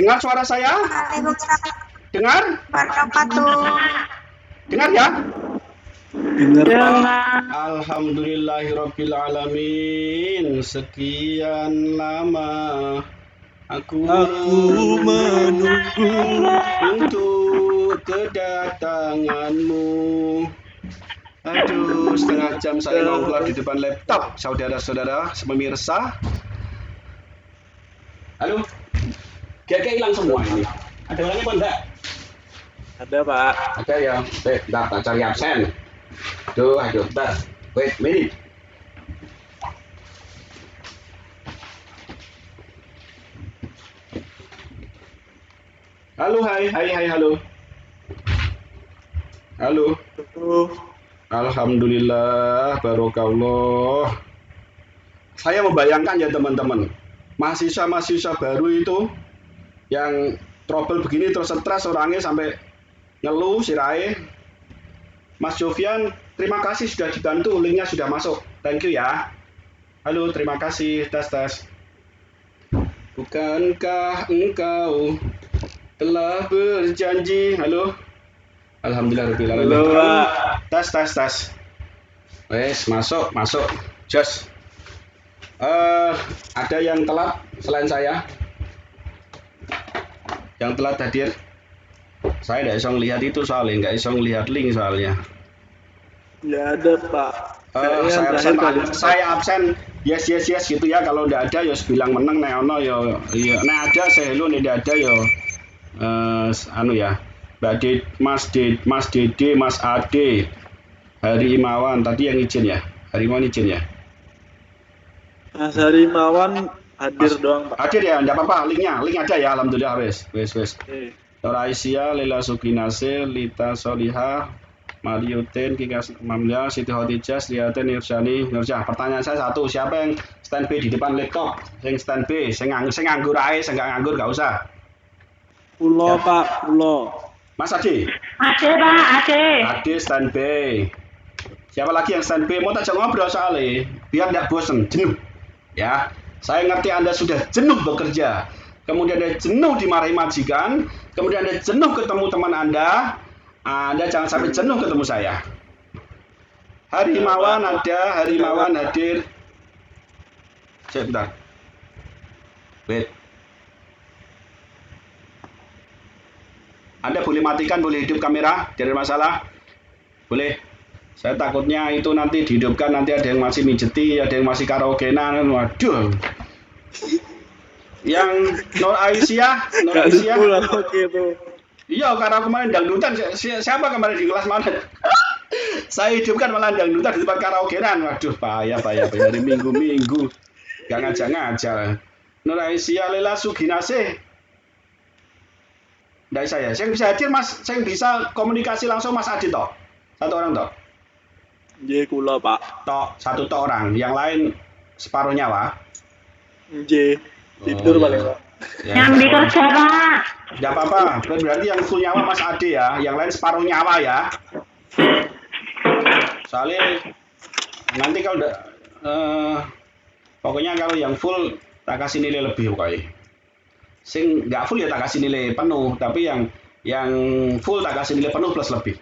Dengar suara saya? Waalaikumsalam Dengar? wabarakatuh. Dengar ya? Dengar Pak. Alhamdulillahirrabbilalamin. Sekian lama aku menunggu untuk kedatanganmu. Aduh, setengah jam saya ngobrol di depan laptop, saudara-saudara pemirsa. Halo, kayak hilang semua ini. Ada orangnya apa enggak? Ada Pak. Ada ya. Bentar, tak cari absen. Aduh, bentar. Wait, minute. Halo, hai, halo. Halo. Alhamdulillah, barokallah. Saya membayangkan ya teman-teman, mahasiswa-mahasiswa baru itu yang trouble begini terus stres orangnya sampai ngeluh sirai. Mas Jovian, terima kasih sudah dibantu, linknya sudah masuk. Thank you ya. Halo, terima kasih. Tes. Bukankah engkau telah berjanji? Halo. Alhamdulillah. Halo Pak. Tes. Wes, masuk. Just. Ada yang telat selain saya? Yang telat hadir? Saya tidak bisa melihat itu soalnya, nggak bisa melihat link soalnya. Nggak ada Pak. Saya absen. Yes gitu ya. Kalau tidak ada ya bilang menang nek ono ya. Iya, nek ada saya hello, nek tidak ada ya ya. Mas Dede, Mas Ade, Hari Imawan tadi yang izin ya. Harimawan izin ya. Mas Harimawan hadir doang Pak. Hadir ya, tidak apa-apa. Link ada ya. Alhamdulillah wes. Tora Aisyah, Lela Sukinasir, Lita Solihah, Mariutin, Kikas Mamnya, Siti Khotijah, Sriatin, Nurjah. Pertanyaan saya satu, siapa yang stand by di depan laptop? Yang stand by, saya nganggur aja, saya nggak nganggur, nggak usah. Pulo ya. Pak, Pulo. Mas Ade? Ade stand by. Siapa lagi yang stand by? Mau tak ngobrol soalnya, biar nggak bosen, jenuh. Ya, saya ngerti Anda sudah jenuh bekerja. Kemudian Anda jenuh dimarahi majikan, kemudian Anda jenuh ketemu teman Anda jangan sampai jenuh ketemu saya. Harimawan hadir. Sebentar. Wait. Anda boleh matikan, boleh hidup kamera, tidak ada masalah. Boleh. Saya takutnya itu nanti dihidupkan, nanti ada yang masih mijeti, ada yang masih karaokean, waduh. Yang Nur Aisyah. Iya, karena kemarin dangdutan, siapa kemarin di kelas mana? Saya hidupkan malah dangdutan di tempat karaokean, waduh, payah dari minggu-minggu, gak ngajak. Nur Aisyah, Lela Suginasih. Dari saya yang bisa hadir Mas, saya bisa komunikasi langsung Mas Adi toh, satu orang toh. Iya kula Pak. Satu orang, yang lain separuh nyawa. Iya, tidur paling Pak. Yang bekerja Pak. Tidak apa-apa, berarti yang full nyawa Mas Ade ya, yang lain separuh nyawa ya. Soalnya nanti kalau pokoknya kalau yang full tak kasih nilai lebih pokoknya. Sing nggak full ya tak kasih nilai penuh, tapi yang full tak kasih nilai penuh plus lebih.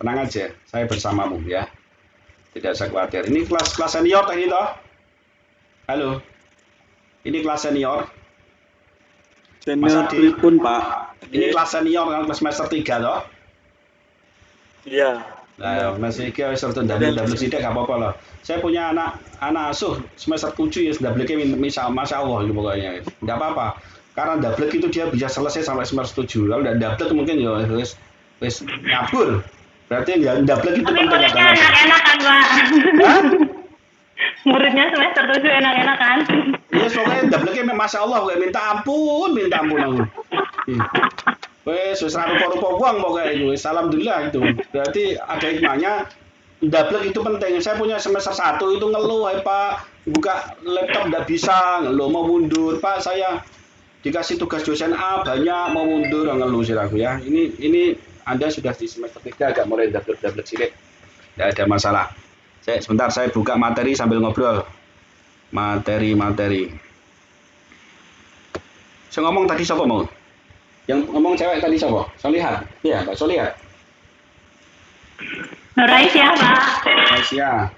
Tenang aja, saya bersamamu ya. Tidak usah khawatir. Ini kelas senior tadi toh. Halo. Ini kelas senior. Senior pun Pak. Ini kelas senior kan, kelas semester 3 toh. Iya. Nah, masih ke semester double sidik enggak apa-apa loh. Saya punya anak asuh semester 7 ya double-nya misal Masya Allah gitu pokoknya. Enggak apa-apa. Karena double itu dia bisa selesai sampai semester 7. Kalau udah double mungkin ya wis kabur. Berarti enggak double itu tapi penting muridnya enak-enak kan Pak? Hah? Muridnya semester 7 enak-enak kan? Iya, pokoknya double-nya Masya Allah, minta ampun aku. Wes rupa-rupa uang pokoknya. Alhamdulillah itu. Berarti ada hikmahnya. Double itu penting. Saya punya semester 1 itu ngeluh, Pak. Buka laptop enggak bisa, ngeluh mau mundur. Pak, saya dikasih tugas dosen A banyak mau mundur, ngeluh sih aku ya. Ini Anda sudah di semester 3 agak mulai double cilik. Enggak ada masalah. Sebentar saya buka materi sambil ngobrol. Materi. Saya ngomong tadi siapa mau? Yang ngomong cewek tadi siapa? Solihat. Iya, Mbak Solihat. Nur Aisyah, Pak. Aisyah.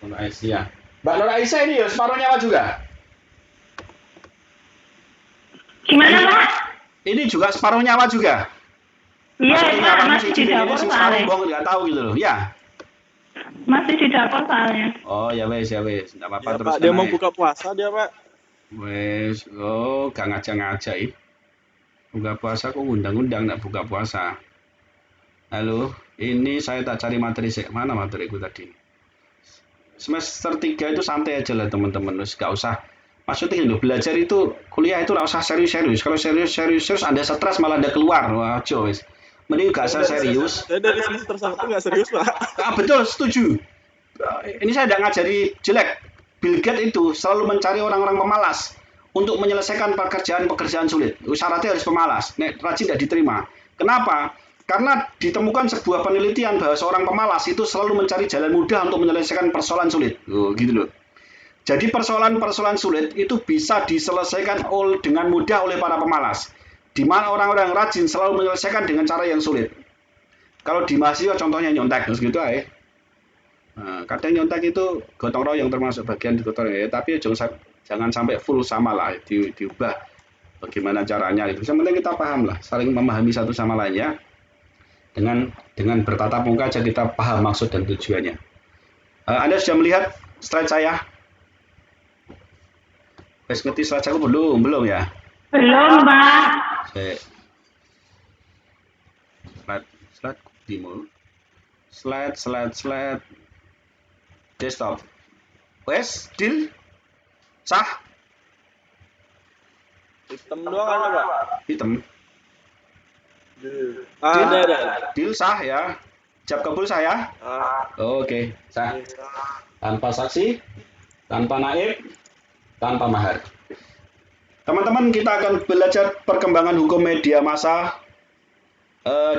Nur Aisyah. Mbak Nur Aisyah ini ya separuh nyawa juga. Gimana, Pak? Ini juga separuh nyawa juga. Iya, Maksudnya Pak. nyawanya Masih si di Cini ini dapur si separuh soalnya. bohong nggak tahu gitu loh. Ya. Masih di dapur soalnya. Oh ya wes. Nggak apa-apa Ya, terus. Pak, dia mau buka puasa dia, Pak. Wes, gak ngajak-ngajak ih. Buka puasa kok undang-undang nggak buka puasa. Halo, ini saya tak cari materi sih. Mana materiku tadi? Semester 3 itu santai aja lah teman-teman. Gak usah. Maksudnya loh, belajar itu, kuliah itu gak usah serius-serius. Kalau serius Anda stres malah Anda keluar. Wah, wes. Mending gak usah serius. Saya dari semester 1 nggak serius, Pak. Betul, setuju. Ini saya tidak ngajari jelek. Bill Gates itu selalu mencari orang-orang pemalas untuk menyelesaikan pekerjaan sulit. Syaratnya harus pemalas. Nek rajin tidak diterima. Kenapa? Karena ditemukan sebuah penelitian bahwa seorang pemalas itu selalu mencari jalan mudah untuk menyelesaikan persoalan sulit. Gitu loh. Jadi persoalan-persoalan sulit itu bisa diselesaikan dengan mudah oleh para pemalas. Di mana orang-orang rajin selalu menyelesaikan dengan cara yang sulit. Kalau di mahasiswa contohnya nyontek, terus gitu aja. Nah, kadang nyontek itu gotong royong termasuk bagian di gotong royong, tapi jangan sampai full sama lah, diubah bagaimana caranya. Itu yang penting kita paham lah, saling memahami satu sama lainnya. Dengan bertatap muka aja kita paham maksud dan tujuannya. Anda sudah melihat slide saya? Wes ngerti slide aku belum ya? Belum, Pak. Slide timur. Slide. Desktop. Wes, deal. Sah. Hitam doang ada, Pak. Hitam. Ada. Deal sah ya. Jab kabul saya. Oke, sah. Tanpa saksi, tanpa naib, tanpa mahar. Teman-teman, kita akan belajar perkembangan hukum media massa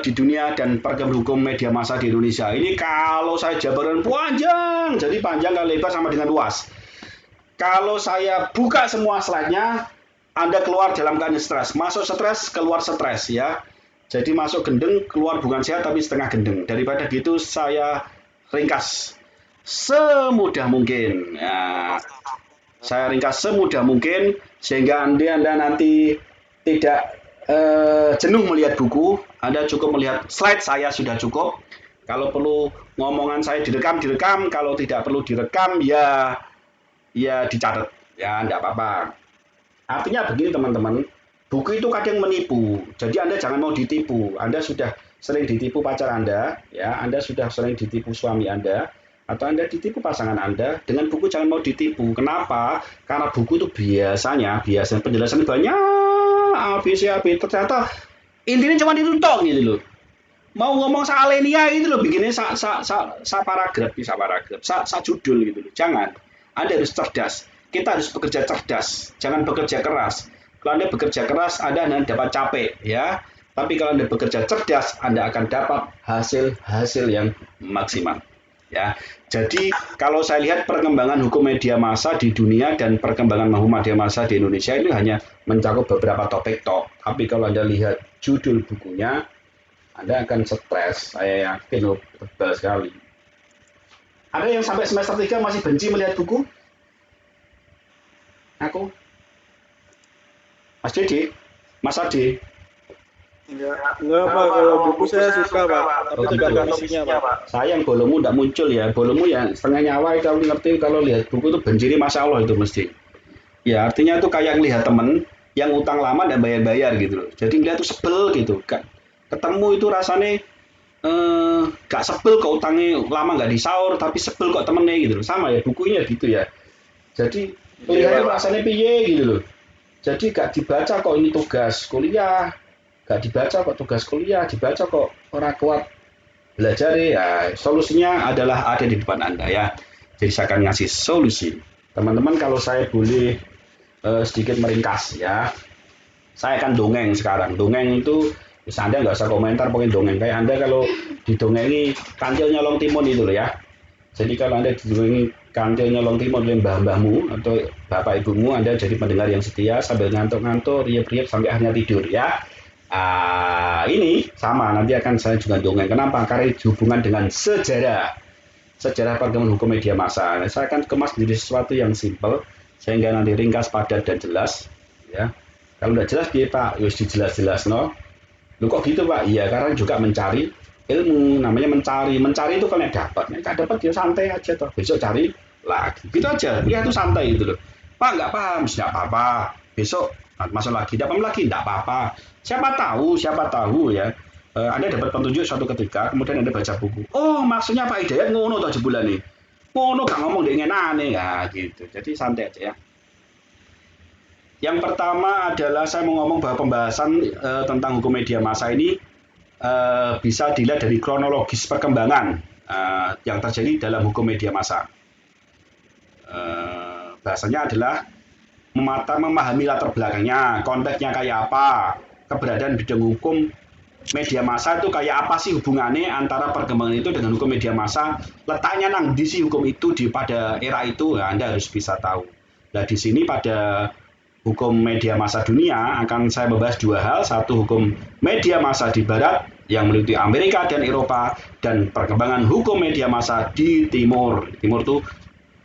di dunia dan perkembangan hukum media massa di Indonesia. Ini kalau saya jabaran panjang, jadi panjang kali lebar sama dengan luas. Kalau saya buka semua slide-nya, Anda keluar dalam keadaan stres. Masuk stres, keluar stres ya. Jadi masuk gendeng, keluar bukan sehat tapi setengah gendeng. Daripada gitu saya ringkas semudah mungkin. Ya, saya ringkas semudah mungkin sehingga Anda nanti tidak jenuh melihat buku. Anda cukup melihat slide saya sudah cukup. Kalau perlu ngomongan saya direkam. Kalau tidak perlu direkam ya dicatat. Ya enggak apa-apa. Artinya begini teman-teman. Buku itu kadang menipu. Jadi Anda jangan mau ditipu. Anda sudah sering ditipu pacar Anda, ya. Anda sudah sering ditipu suami Anda, atau Anda ditipu pasangan Anda. Dengan buku jangan mau ditipu. Kenapa? Karena buku itu biasanya penjelasan banyak ABC. Ternyata intinya cuma itu tok gitu loh. Mau ngomong soal alenia itu loh, bikinnya paragraf, judul gitu loh. Jangan. Anda harus cerdas. Kita harus bekerja cerdas. Jangan bekerja keras. Kalau Anda bekerja keras, Anda dapat capek, ya. Tapi kalau Anda bekerja cerdas, Anda akan dapat hasil yang maksimal, ya. Jadi kalau saya lihat perkembangan hukum media massa di dunia dan perkembangan hukum media massa di Indonesia itu hanya mencakup beberapa topik tok. Tapi kalau Anda lihat judul bukunya, Anda akan stres. Saya yakin tebal sekali. Ada yang sampai semester 3 masih benci melihat buku? Aku? Mas Dede? Mas Ade? Enggak Pak, kalau buku saya suka Pak, tapi tergantung isinya Pak. Sayang bolomu tidak muncul ya, bolomu ya setengah nyawa kalau ngerti kalau lihat buku itu benjiri Masya Allah itu mesti. Ya artinya itu kayak ngelihat temen yang utang lama dan bayar-bayar gitu loh. Jadi ngelihat itu sebel gitu, ketemu itu rasanya gak sebel kok utangnya lama gak disaur, tapi sebel kok temennya gitu loh. Sama ya bukunya gitu ya. Jadi lihat itu rasanya piye gitu loh. Jadi gak dibaca kok ini tugas kuliah, gak dibaca kok tugas kuliah, dibaca kok orang kuat belajar ya. Solusinya adalah ada di depan Anda ya. Jadi saya akan ngasih solusi. Teman-teman kalau saya boleh sedikit meringkas ya. Saya akan dongeng sekarang. Dongeng itu bisa Anda nggak usah komentar, pokoknya dongeng. Kayak Anda kalau didongengi kancil nyolong timun itu loh ya. Jadi kalau Anda dikunjungi kantil nyolong timur oleh mbah-mbahmu atau bapak ibumu, Anda jadi pendengar yang setia sambil ngantuk-ngantuk, riap-riap sampai akhirnya tidur ya. Ini sama, nanti akan saya juga dongeng. Kenapa? Karena hubungan dengan sejarah perkembangan hukum media massa. Nah, saya akan kemas menjadi sesuatu yang simpel, sehingga nanti ringkas, padat, dan jelas. Ya, kalau tidak jelas, dia Pak, harus dijelas-jelas, no. Lu kok gitu Pak? Iya, karena juga mencari ilmu, namanya mencari itu kalau dapat, nggak dapat ya santai aja toh, besok cari lagi, gitu aja, ya itu santai itu loh. Pak nggak paham, tidak apa-apa, besok masuk lagi, tidak paham lagi, tidak apa-apa, siapa tahu ya, Anda dapat petunjuk suatu ketika, kemudian Anda baca buku, oh maksudnya Pak Hidayat ngono toh jebulan nih, ngono gak ngomong dengan aneh ya gitu, jadi santai aja ya. Yang pertama adalah saya mau ngomong bahwa pembahasan tentang hukum media massa ini bisa dilihat dari kronologis perkembangan yang terjadi dalam hukum media massa. Bahasanya adalah memahami latar belakangnya, konteksnya kayak apa, keberadaan bidang hukum media massa itu kayak apa sih hubungannya antara perkembangan itu dengan hukum media massa, letaknya nang di si hukum itu pada era itu, ya, Anda harus bisa tahu. Nah di sini pada hukum media massa dunia akan saya membahas dua hal, satu hukum media massa di barat yang meliputi Amerika dan Eropa, dan perkembangan hukum media massa di timur. Timur itu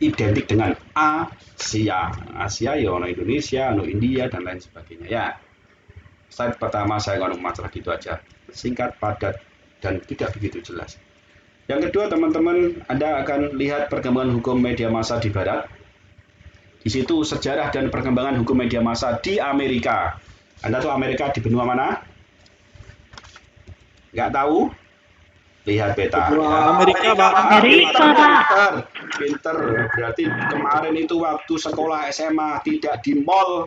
identik dengan Asia ya, ono Indonesia, ono India dan lain sebagainya ya. Slide pertama saya ngomong masalah gitu aja, singkat, padat, dan tidak begitu jelas. Yang kedua teman-teman, Anda akan lihat perkembangan hukum media massa di barat. Di situ sejarah dan perkembangan hukum media massa di Amerika. Anda tahu Amerika di benua mana? Nggak tahu? Lihat peta. Benua Amerika, Pak. Amerika, Pak. Pinter. Berarti kemarin itu waktu sekolah SMA tidak di mall.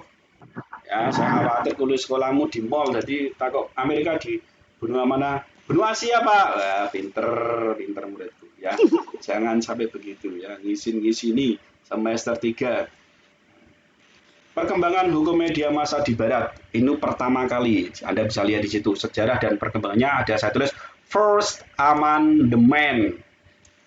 Ya, saya khawatir kuliah sekolahmu di mall. Jadi takut Amerika di benua mana? Benua Asia, Pak. Wah, pinter muridku. Ya, jangan sampai begitu ya. Ngisi-ngisini semester 3. Perkembangan hukum media massa di barat ini pertama kali, Anda bisa lihat di situ sejarah dan perkembangannya, ada saya tulis First Amendment.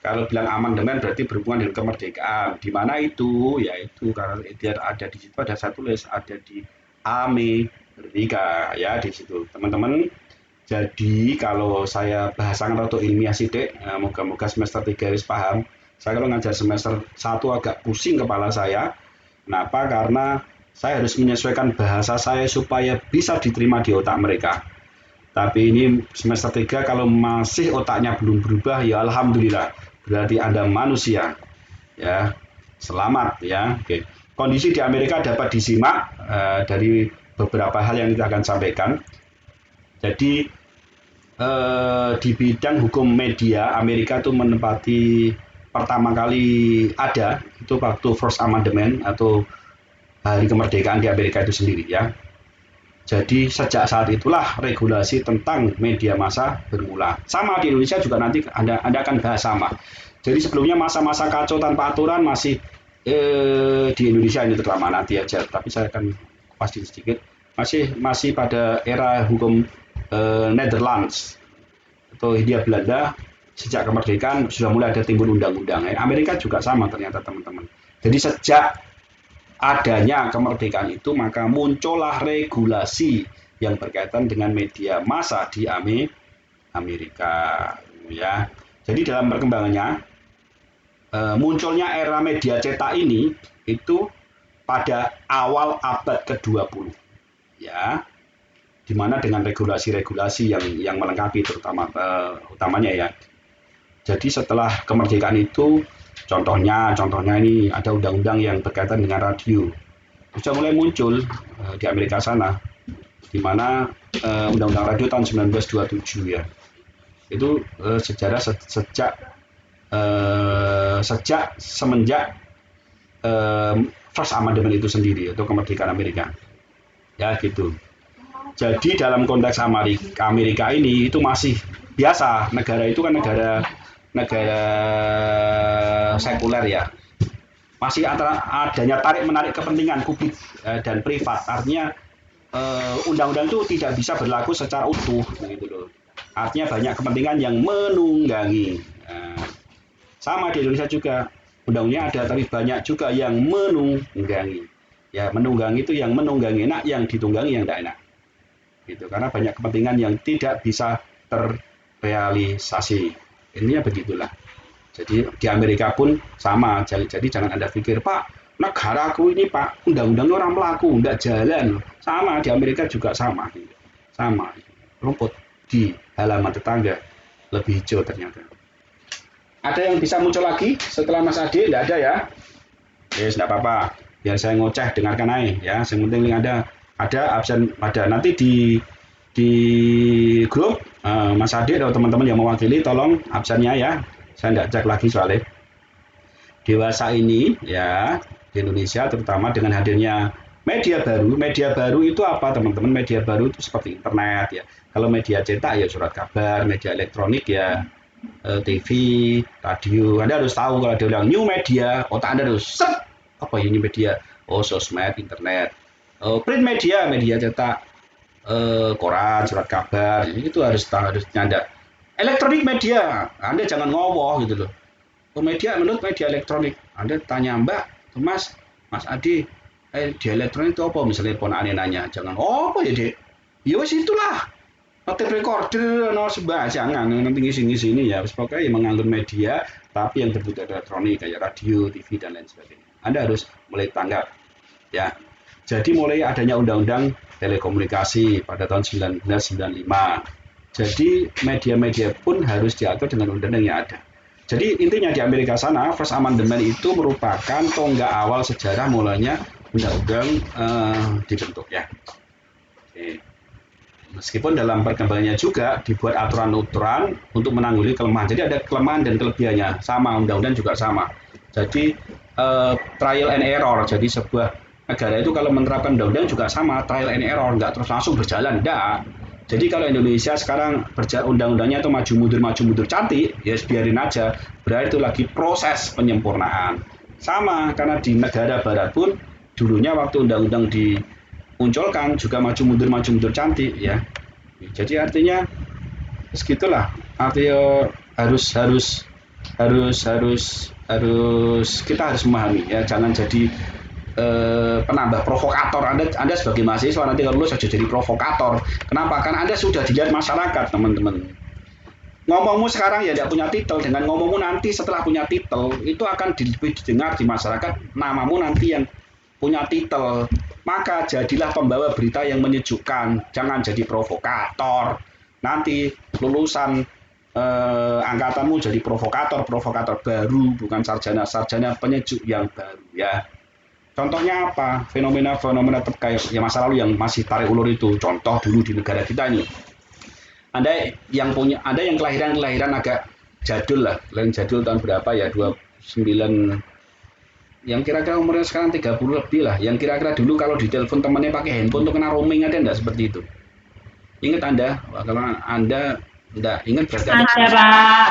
Kalau bilang amandemen berarti berhubungan dengan kemerdekaan. Di mana itu? Yaitu karena ada di situ, ada saya tulis ada di Amerika ya di situ teman-teman. Jadi kalau saya bahasakan atau ilmiah sidik, moga-moga semester 3 harus paham. Saya kalau ngajar semester 1 agak pusing kepala saya. Kenapa? Karena saya harus menyesuaikan bahasa saya supaya bisa diterima di otak mereka. Tapi ini semester 3 kalau masih otaknya belum berubah, ya alhamdulillah. Berarti Anda manusia. Ya, selamat ya. Oke. Kondisi di Amerika dapat disimak dari beberapa hal yang kita akan sampaikan. Jadi di bidang hukum media, Amerika itu menempati pertama kali ada itu waktu First Amendment atau hari kemerdekaan di Amerika itu sendiri ya. Jadi sejak saat itulah regulasi tentang media massa bermula. Sama di Indonesia juga nanti Anda akan bahas sama. Jadi sebelumnya masa-masa kacau tanpa aturan masih di Indonesia ini terlama nanti aja. Tapi saya akan pasti sedikit. Masih pada era hukum Netherlands atau Hindia Belanda. Sejak kemerdekaan sudah mulai ada timbul undang-undang. Amerika juga sama ternyata teman-teman. Jadi sejak adanya kemerdekaan itu maka muncullah regulasi yang berkaitan dengan media massa di Amerika ya. Jadi dalam perkembangannya munculnya era media cetak ini itu pada awal abad ke-20 ya. Di mana dengan regulasi-regulasi yang melengkapi utamanya ya. Jadi setelah kemerdekaan itu contohnya ini ada undang-undang yang berkaitan dengan radio. Sudah mulai muncul di Amerika sana, di mana undang-undang radio tahun 1927 ya. Itu sejarah semenjak First Amendment itu sendiri atau kemerdekaan Amerika. Ya gitu. Jadi dalam konteks Amerika ini itu masih biasa, negara itu kan negara sekuler ya, masih adanya tarik-menarik kepentingan publik dan privat, artinya undang-undang itu tidak bisa berlaku secara utuh gitu loh. Artinya banyak kepentingan yang menunggangi. Sama di Indonesia juga undang-undangnya ada, tapi banyak juga yang menunggangi. Ya, menunggangi itu yang menunggangi enak, yang ditunggangi yang tidak enak. Gitu, karena banyak kepentingan yang tidak bisa terrealisasi. Intinya begitulah. Jadi di Amerika pun sama. Jadi jangan Anda pikir, Pak, negaraku ini Pak, undang-undangnya orang melaku, tidak jalan. Sama, di Amerika juga sama. Sama. Rumput di halaman tetangga lebih hijau ternyata. Ada yang bisa muncul lagi setelah Mas Adi? Tidak ada ya? Yes, tidak apa-apa. Biar saya ngoceh, dengarkan aja ya. Yang penting ada absen, ada nanti di grup Mas Adi atau teman-teman yang mewakili tolong absennya ya. Saya tidak cek lagi soalnya. Dewasa ini ya di Indonesia terutama dengan hadirnya media baru. Media baru itu apa teman-teman? Media baru itu seperti internet ya. Kalau media cetak ya surat kabar, media elektronik ya TV, radio. Anda harus tahu kalau ada bilang new media, otak Anda harus set. Apa ini media? Oh, sosmed, internet. Print media, media cetak, koran, surat kabar. Itu harus nyanda. Elektronik media, Anda jangan ngowoh gitu loh. Media menurut media elektronik. Anda tanya Mbak, Mas Adi, di elektronik itu apa? Misalnya ponakane nanya, jangan apa ya dek? Ya wis itulah. Tape recorder, jangan nanti ngisi ini ya. Pokoknya yang menganggur media, tapi yang berbentuk elektronik kayak radio, TV dan lain sebagainya. Anda harus mulai tanggap, ya. Jadi mulai adanya undang-undang telekomunikasi pada tahun 1995. Jadi media-media pun harus diatur dengan undang-undang yang ada. Jadi intinya di Amerika sana, First Amendment itu merupakan tonggak awal sejarah mulanya undang-undang dibentuk ya. Oke. Meskipun dalam perkembangannya juga dibuat aturan-aturan untuk menanggulangi kelemahan. Jadi ada kelemahan dan kelebihannya. Sama, undang-undang juga sama. Jadi trial and error. Jadi sebuah negara itu kalau menerapkan undang-undang juga sama, trial and error. Nggak terus langsung berjalan. Nggak. Jadi kalau Indonesia sekarang undang-undangnya itu maju mundur cantik, ya biarin aja. Berarti itu lagi proses penyempurnaan. Sama, karena di negara barat pun dulunya waktu undang-undang dimunculkan juga maju mundur cantik ya. Jadi artinya segitulah. Artinya harus kita harus memahami ya, jangan jadi penambah provokator. Anda sebagai mahasiswa nanti kalau lulus saja jadi provokator. Kenapa? Karena Anda sudah dilihat masyarakat, teman-teman. Ngomongmu sekarang ya tidak punya titel, dengan ngomongmu nanti setelah punya titel itu akan lebih didengar di masyarakat. Namamu nanti yang punya titel. Maka jadilah pembawa berita yang menyejukkan, jangan jadi provokator. Nanti lulusan angkatanmu jadi provokator baru, bukan sarjana penyejuk yang baru ya. Contohnya apa? Fenomena terkait ya masa lalu yang masih tarik ulur itu. Contoh dulu di negara kita ini. Ada yang kelahiran agak jadul lah. Jadul tahun berapa ya? 29, yang kira-kira umurnya sekarang 30 lebih lah. Yang kira-kira dulu kalau ditelepon temannya pakai handphone untuk kena roaming, ada enggak seperti itu? Ingat Anda? Kalau Anda enggak ingat berarti Ada, Pak.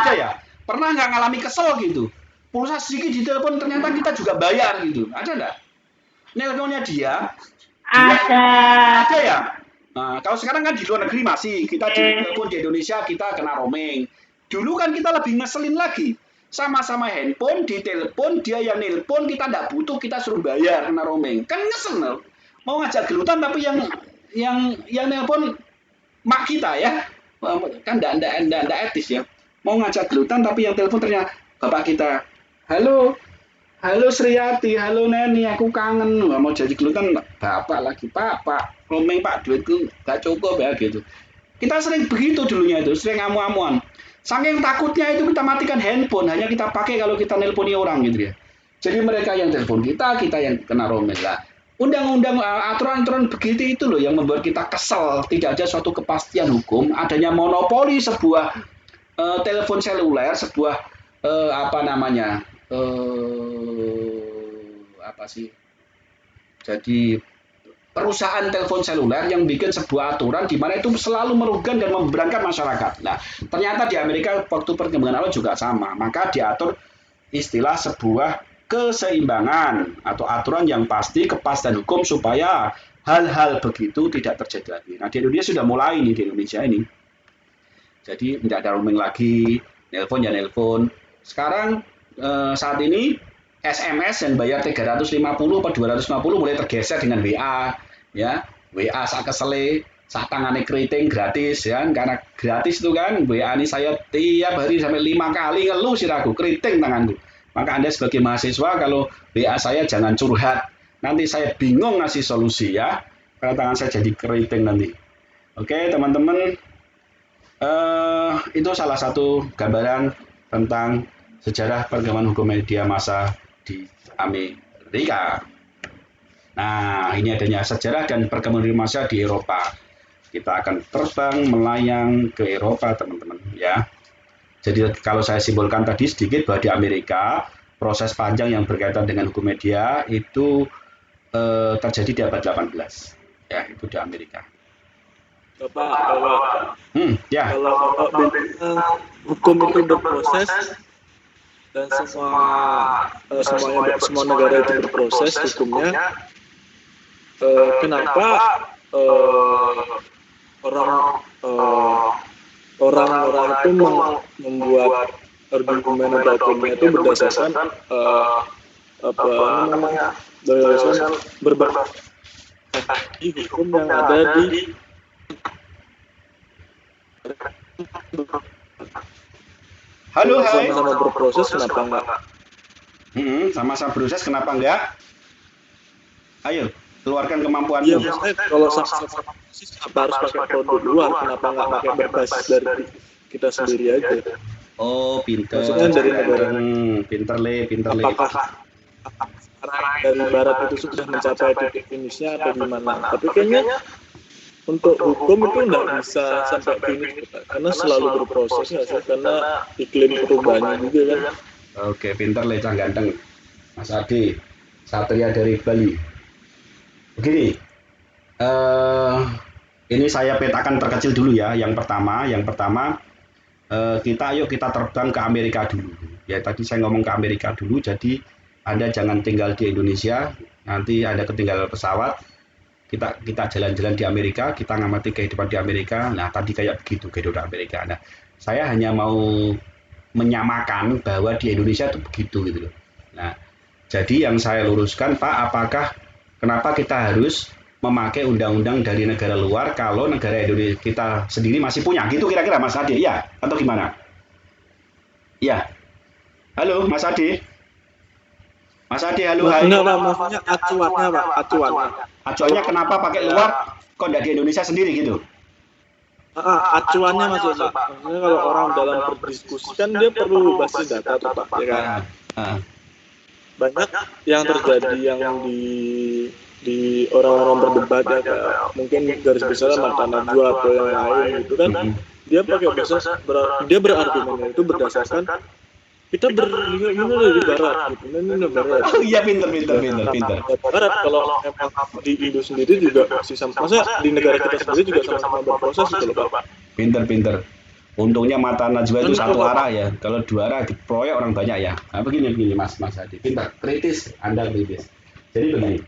Ada ya? Pernah nggak ngalami kesel gitu? Pulsa sedikit ditelepon ternyata kita juga bayar gitu. Ada enggak? Nelponnya dia ada ya. Nah, kalau sekarang kan di luar negeri masih kita telepon di Indonesia kita kena roaming. Dulu kan kita lebih ngeselin lagi. Sama-sama handphone ditelepon, dia yang nelpon, kita nggak butuh, kita suruh bayar kena roaming. Kan ngesel. Mau ngajak gelutan tapi yang nelpon mak kita ya. Kan enggak etis ya. Mau ngajak gelutan tapi yang telepon ternyata bapak kita. Halo Sriyati, halo Neni, aku kangen. Nggak mau jadi gelutan, bapak lagi, Pak, roaming Pak, duitku nggak cukup ya gitu. Kita sering begitu dulunya itu, sering amu-amuan. Saking takutnya itu kita matikan handphone, hanya kita pakai kalau kita nelponi orang gitu ya. Jadi mereka yang telepon kita yang kena roaming lah. Undang-undang aturan-aturan begitu itu loh yang membuat kita kesel. Tidak ada suatu kepastian hukum, adanya monopoli sebuah telepon seluler, sebuah jadi perusahaan telepon seluler yang bikin sebuah aturan di mana itu selalu merugikan dan memberatkan masyarakat. Nah, ternyata di Amerika waktu perkembangan awal juga sama. Maka diatur istilah sebuah keseimbangan atau aturan yang pasti, kepastian hukum supaya hal-hal begitu tidak terjadi lagi. Nah, di Indonesia sudah mulai nih di Indonesia ini. Jadi tidak ada roaming lagi, nelpon ya nelpon. Sekarang saat ini SMS dan bayar 350 atau 250 mulai tergeser dengan WA, ya. WA sak kesele, sak tangane keriting gratis ya, karena gratis itu kan WA ini saya tiap hari sampai 5 kali ngeluh siraku, keriting tanganku. Maka Anda sebagai mahasiswa kalau WA saya jangan curhat, nanti saya bingung ngasih solusi ya, karena tangan saya jadi keriting nanti. Oke teman-teman, itu salah satu gambaran tentang sejarah perkembangan hukum media massa di Amerika. Nah, ini adanya sejarah dan perkembangan media massa di Eropa. Kita akan terbang melayang ke Eropa, teman-teman, ya. Jadi kalau saya simpulkan tadi sedikit bahwa di Amerika proses panjang yang berkaitan dengan hukum media itu terjadi di abad 18. Ya, itu di Amerika. Bapak, Ya. kalau Bapak bilang hukum itu berproses dan semua negara itu berproses hukumnya, kenapa orang-orang itu membuat argumen atau hukumnya itu berdasarkan berdasarkan berbagai hukum yang ada di Halo, hai. sama-sama berproses, kenapa enggak? Sama-sama berproses, kenapa enggak? Ayo, keluarkan kemampuanmu. Iya, maksudnya kalau sama-sama berproses, kenapa harus pakai produk luar? Kenapa enggak pakai berbasis dari kita sendiri aja? Oh, pinter. Maksudnya dari negara. Pinter le. Apakah dari barat itu sudah mencapai titik finishnya atau gimana? Tapi kayaknya untuk hukum itu nggak bisa sampai finish karena selalu berproses nggak sih, karena iklim perubahannya juga kan. Oke, pinter le, cang ganteng. Mas Adi, Satria dari Bali. Begini, ini saya petakan terkecil dulu ya. Yang pertama, kita terbang ke Amerika dulu. Ya tadi saya ngomong ke Amerika dulu, jadi Anda jangan tinggal di Indonesia, nanti Anda ketinggalan pesawat. Kita jalan-jalan di Amerika, kita ngamati kehidupan di Amerika. Nah, tadi kayak begitu kehidupan Amerika. Nah, saya hanya mau menyamakan bahwa di Indonesia itu begitu gitu loh. Nah, jadi yang saya luruskan, Pak, kenapa kita harus memakai undang-undang dari negara luar kalau negara Indonesia kita sendiri masih punya? Gitu kira-kira Mas Adi, ya? Atau gimana? Ya. Halo, Mas Adi. Mas Adi, halo, hai. Enggak, Pak, maksudnya acuannya, Pak, acuannya. Acuannya kenapa pakai luar, kok tidak di Indonesia sendiri gitu? Acuannya maksudnya, Pak. Maksudnya kalau orang dalam berdiskusi kan dia perlu basis data tuh, Pak, ya kan? Banyak yang terjadi yang di orang-orang berdebat ya, kayak mungkin garis besarnya Mata Najwa atau yang lain gitu kan, dia pakai dia berargumen itu berdasarkan kita ini dari barat gitu, ini barat. Oh iya, pinter. Barat kalau emang di Indo sendiri juga masih sama, maksudnya di negara kita sendiri juga sama-sama berproses gitu loh, Pak. Pinter. Untungnya Mata Najwa itu satu arah ya. Kalau dua arah proyek orang banyak ya. Nah, begini Mas Adi. Pinter, kritis, Anda kritis. Jadi begini.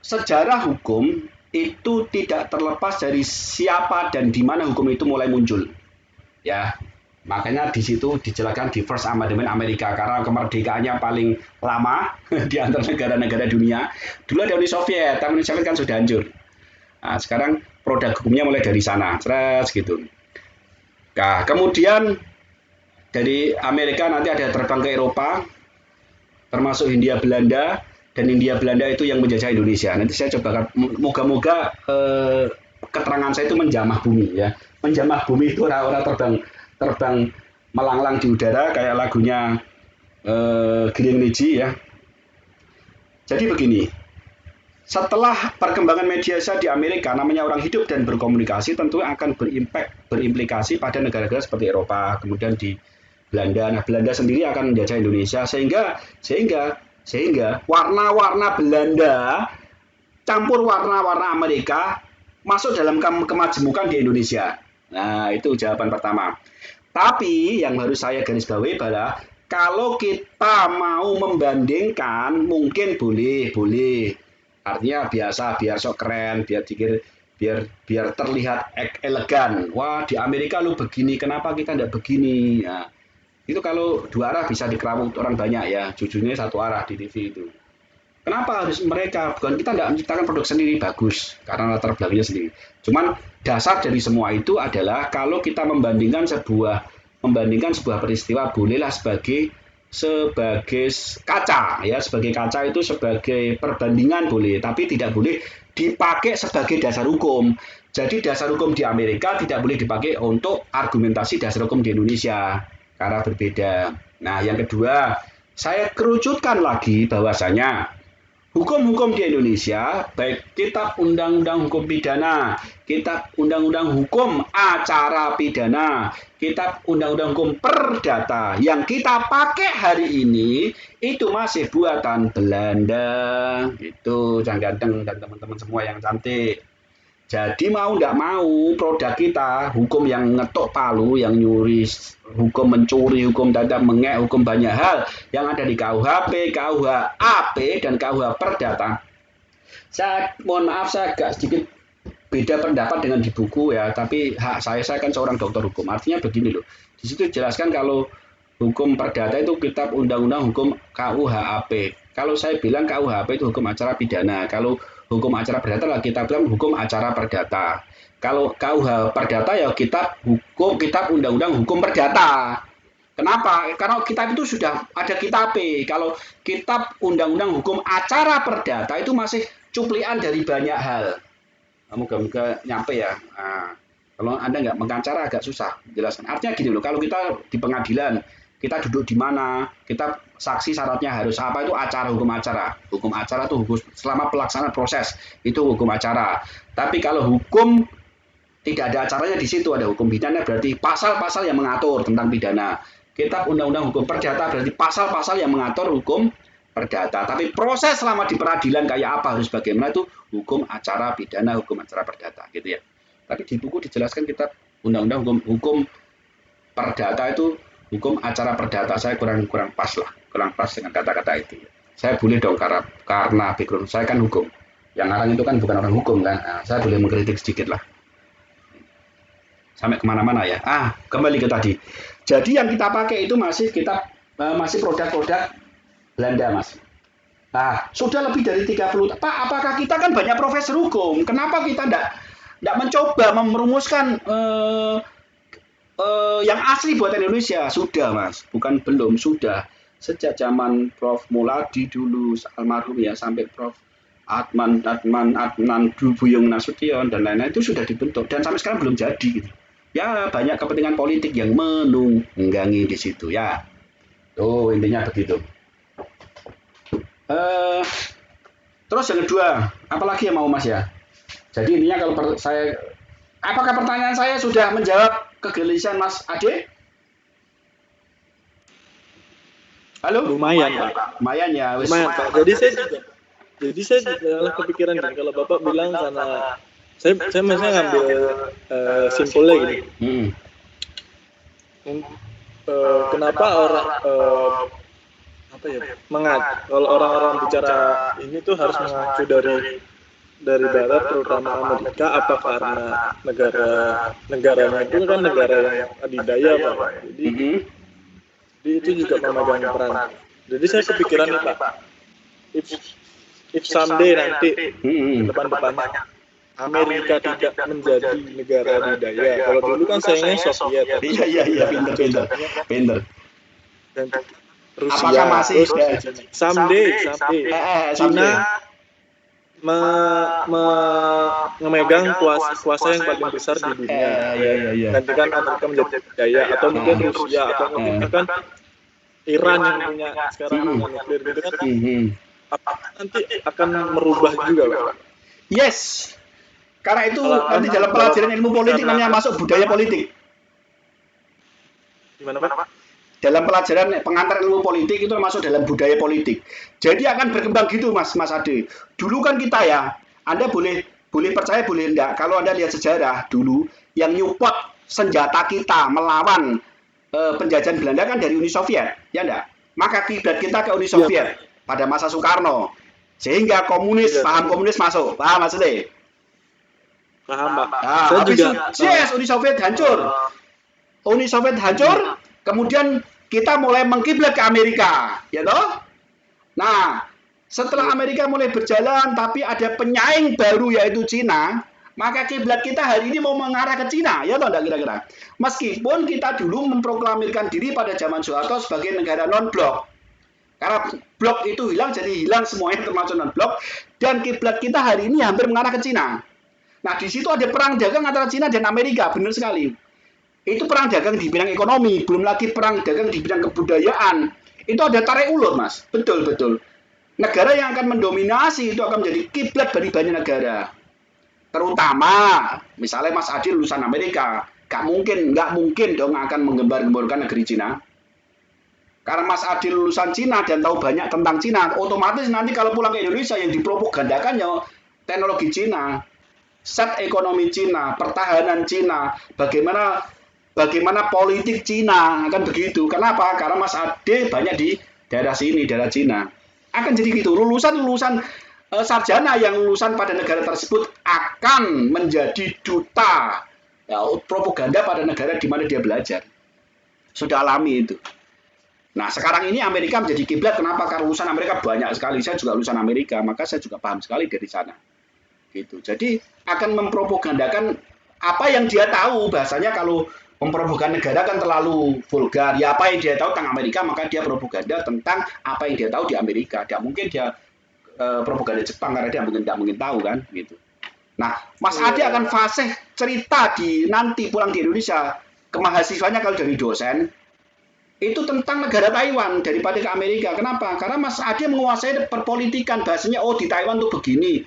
Sejarah hukum itu tidak terlepas dari siapa dan di mana hukum itu mulai muncul. Ya. Makanya di situ dijelaskan di First Amendment Amerika karena kemerdekaannya paling lama di antara negara-negara dunia. Dulu ada Uni Soviet, tapi Uni Soviet kan sudah hancur. Nah, sekarang produk hukumnya mulai dari sana, stres gitu. Nah, kemudian dari Amerika nanti ada terbang ke Eropa, termasuk Hindia Belanda, dan Hindia Belanda itu yang menjajah Indonesia. Nanti saya coba, moga-moga keterangan saya itu menjamah bumi ya. Menjamah bumi itu orang-orang terbang melanglang di udara kayak lagunya Green Niji ya. Jadi begini, setelah perkembangan media sosial di Amerika, namanya orang hidup dan berkomunikasi tentu akan berimplikasi pada negara-negara seperti Eropa, kemudian di Belanda. Nah, Belanda sendiri akan menjajah Indonesia sehingga warna-warna Belanda campur warna-warna Amerika masuk dalam kemajemukan di Indonesia. Nah, itu jawaban pertama. Tapi yang harus saya garis bawahi adalah kalau kita mau membandingkan mungkin boleh. Artinya biar sok keren, biar terlihat elegan. Wah, di Amerika lu begini, kenapa kita tidak begini? Nah, Itu kalau dua arah bisa dikerawung orang banyak ya, jujurnya satu arah di TV itu. Kenapa harus mereka? Bukan kita nggak menciptakan produk sendiri bagus karena latar belakangnya sendiri. Cuman dasar dari semua itu adalah kalau kita membandingkan sebuah peristiwa bolehlah sebagai kaca ya, sebagai kaca itu sebagai perbandingan boleh, tapi tidak boleh dipakai sebagai dasar hukum. Jadi dasar hukum di Amerika tidak boleh dipakai untuk argumentasi dasar hukum di Indonesia karena berbeda. Nah, yang kedua, saya kerucutkan lagi bahwasanya hukum-hukum di Indonesia, baik kitab undang-undang hukum pidana, kitab undang-undang hukum acara pidana, kitab undang-undang hukum perdata yang kita pakai hari ini itu masih buatan Belanda. Itu Cang Ganteng dan teman-teman semua yang cantik. Jadi mau nggak mau produk kita hukum yang ngetok palu, yang nyuri, hukum mencuri, hukum tanda mengek, hukum banyak hal yang ada di KUHP, KUHAP dan KUH Perdata. Saya mohon maaf saya agak sedikit beda pendapat dengan di buku ya, tapi hak saya kan seorang dokter hukum. Artinya begini loh. Di situ dijelaskan kalau hukum perdata itu kitab undang-undang hukum KUHAP. Kalau saya bilang KUHP itu hukum acara pidana. Kalau hukum acara perdata lah kita bilang hukum acara perdata. Kalau KUH Perdata ya kitab undang-undang hukum perdata. Kenapa? Karena kitab itu sudah ada kitab P. Kalau kitab undang-undang hukum acara perdata itu masih cuplian dari banyak hal. Moga-moga nyampe ya. Nah, kalau Anda nggak mengacara agak susah jelaskan. Artinya gini loh, kalau kita di pengadilan, kita duduk di mana, kita saksi syaratnya harus apa, itu acara, hukum acara. Hukum acara itu hukum selama pelaksanaan proses, itu hukum acara. Tapi kalau hukum tidak ada acaranya, di situ ada hukum pidana, berarti pasal-pasal yang mengatur tentang pidana. Kitab undang-undang hukum perdata berarti pasal-pasal yang mengatur hukum perdata. Tapi proses selama di peradilan kayak apa, harus bagaimana, itu hukum acara pidana, hukum acara perdata gitu ya. Tapi di buku dijelaskan kitab undang-undang hukum perdata itu hukum acara perdata. Saya kurang pas dengan kata-kata itu. Saya boleh dong karena background saya kan hukum. Yang orang itu kan bukan orang hukum kan. Nah, saya boleh mengkritik sedikit lah. Sampai kemana-mana ya. Kembali ke tadi. Jadi yang kita pakai itu masih produk-produk Belanda mas. Sudah lebih dari 30. Pak, apakah kita kan banyak profesor hukum? Kenapa kita tidak mencoba merumuskan yang asli buatan Indonesia? Sudah mas, bukan belum, sudah. Sejak zaman Prof. Muladi dulu, almarhum ya, sampai Prof. Adnan Buyung Nasution dan lain-lain itu sudah dibentuk dan sampai sekarang belum jadi gitu. Ya banyak kepentingan politik yang menunggangi di situ ya. Tuh intinya begitu. Terus yang kedua, apalagi yang mau mas ya? Jadi intinya kalau apakah pertanyaan saya sudah menjawab kegelisahan Mas Ade? Halo? Lumayan Pak. Lumayan ya. Lumayan Pak. Jadi saya adalah kepikiran gini, kalau Bapak bilang karena saya misalnya ngambil simpulnya gini. Kenapa orang kalau orang-orang bicara ini tuh harus mengacu dari barat, terutama Amerika, apa karena negaranya itu kan negara yang adidaya Pak. Jadi itu juga memegang peran. Jadi saya kepikiran nih Pak, if someday nanti depan-depannya Amerika tidak menjadi negara adidaya, kalau dulu kan sayangnya Soviet. Iya, pinter. Dan Rusia, masih someday China memegang kuasa yang paling besar di dunia. Nanti kan Amerika menjadi adidaya, atau mungkin Rusia, atau mungkin kan Iran yang punya sekarang nuklir gitu kan. Apakah nanti akan merubah juga Pak? Yes. Karena itu nanti dalam pelajaran ilmu politik namanya masuk budaya politik. Gimana Pak? Dalam pelajaran pengantar ilmu politik itu masuk dalam budaya politik. Jadi akan berkembang gitu Mas Ade. Dulu kan kita ya, Anda boleh percaya boleh enggak, kalau Anda lihat sejarah dulu yang nyupport senjata kita melawan penjajahan Belanda kan dari Uni Soviet, ya enggak? Maka kiblat kita ke Uni Soviet pada masa Soekarno. Sehingga paham komunis masuk. Paham maksudnya? Paham Pak. Saya juga Uni Soviet hancur. Kemudian kita mulai mengkiblat ke Amerika, ya toh? Nah, setelah Amerika mulai berjalan, tapi ada penyaing baru yaitu Cina, maka kiblat kita hari ini mau mengarah ke Cina, ya toh, kira-kira. Meskipun kita dulu memproklamirkan diri pada zaman Soeharto sebagai negara non-blok, karena blok itu hilang, jadi hilang semuanya termasuk non-blok, dan kiblat kita hari ini hampir mengarah ke Cina. Nah, di situ ada perang dagang antara Cina dan Amerika, benar sekali. Itu perang dagang di bidang ekonomi, belum lagi perang dagang di bidang kebudayaan. Itu ada tarik ulur, Mas. Betul, betul. Negara yang akan mendominasi itu akan menjadi kiblat dari banyak negara. Terutama, misalnya Mas Adi lulusan Amerika. Nggak mungkin dong akan menggembar-gemborkan negeri Cina. Karena Mas Adi lulusan Cina dan tahu banyak tentang Cina, otomatis nanti kalau pulang ke Indonesia yang dipropagandakan ya teknologi Cina, set ekonomi Cina, pertahanan Cina, bagaimana politik Cina, akan begitu. Kenapa? Karena Mas Ade banyak di daerah sini, daerah Cina. Akan jadi gitu. Lulusan sarjana yang lulusan pada negara tersebut akan menjadi duta ya, propaganda pada negara di mana dia belajar. Sudah alami itu. Nah, sekarang ini Amerika menjadi kiblat. Kenapa? Karena lulusan Amerika banyak sekali. Saya juga lulusan Amerika, maka saya juga paham sekali dari sana. Gitu. Jadi akan mempropagandakan apa yang dia tahu. Bahasanya kalau mempropaganda negara kan terlalu vulgar. Ya apa yang dia tahu tentang Amerika, maka dia propaganda tentang apa yang dia tahu di Amerika. Tidak mungkin dia propaganda Jepang karena dia tidak mungkin tahu kan, gitu. Nah, Mas Adi akan fasih cerita nanti pulang di Indonesia ke mahasiswanya kalau dari dosen itu tentang negara Taiwan daripada ke Amerika. Kenapa? Karena Mas Adi menguasai perpolitikan. Bahasanya di Taiwan tuh begini.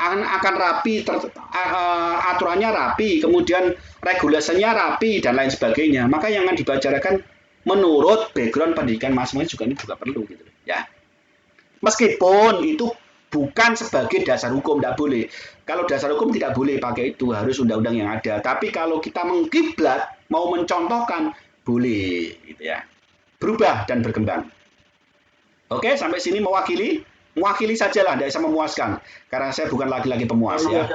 Akan rapi, aturannya rapi, kemudian regulasinya rapi dan lain sebagainya. Maka yang akan dibicarakan menurut background pendidikan masing-masing ini juga perlu gitu ya. Meskipun itu bukan sebagai dasar hukum, tidak boleh. Kalau dasar hukum tidak boleh pakai itu, harus undang-undang yang ada. Tapi kalau kita mengkiblat, mau mencontohkan, boleh gitu ya. Berubah dan berkembang. Oke, sampai sini mewakili sajalah, tidak bisa memuaskan karena saya bukan laki-laki pemuas ya.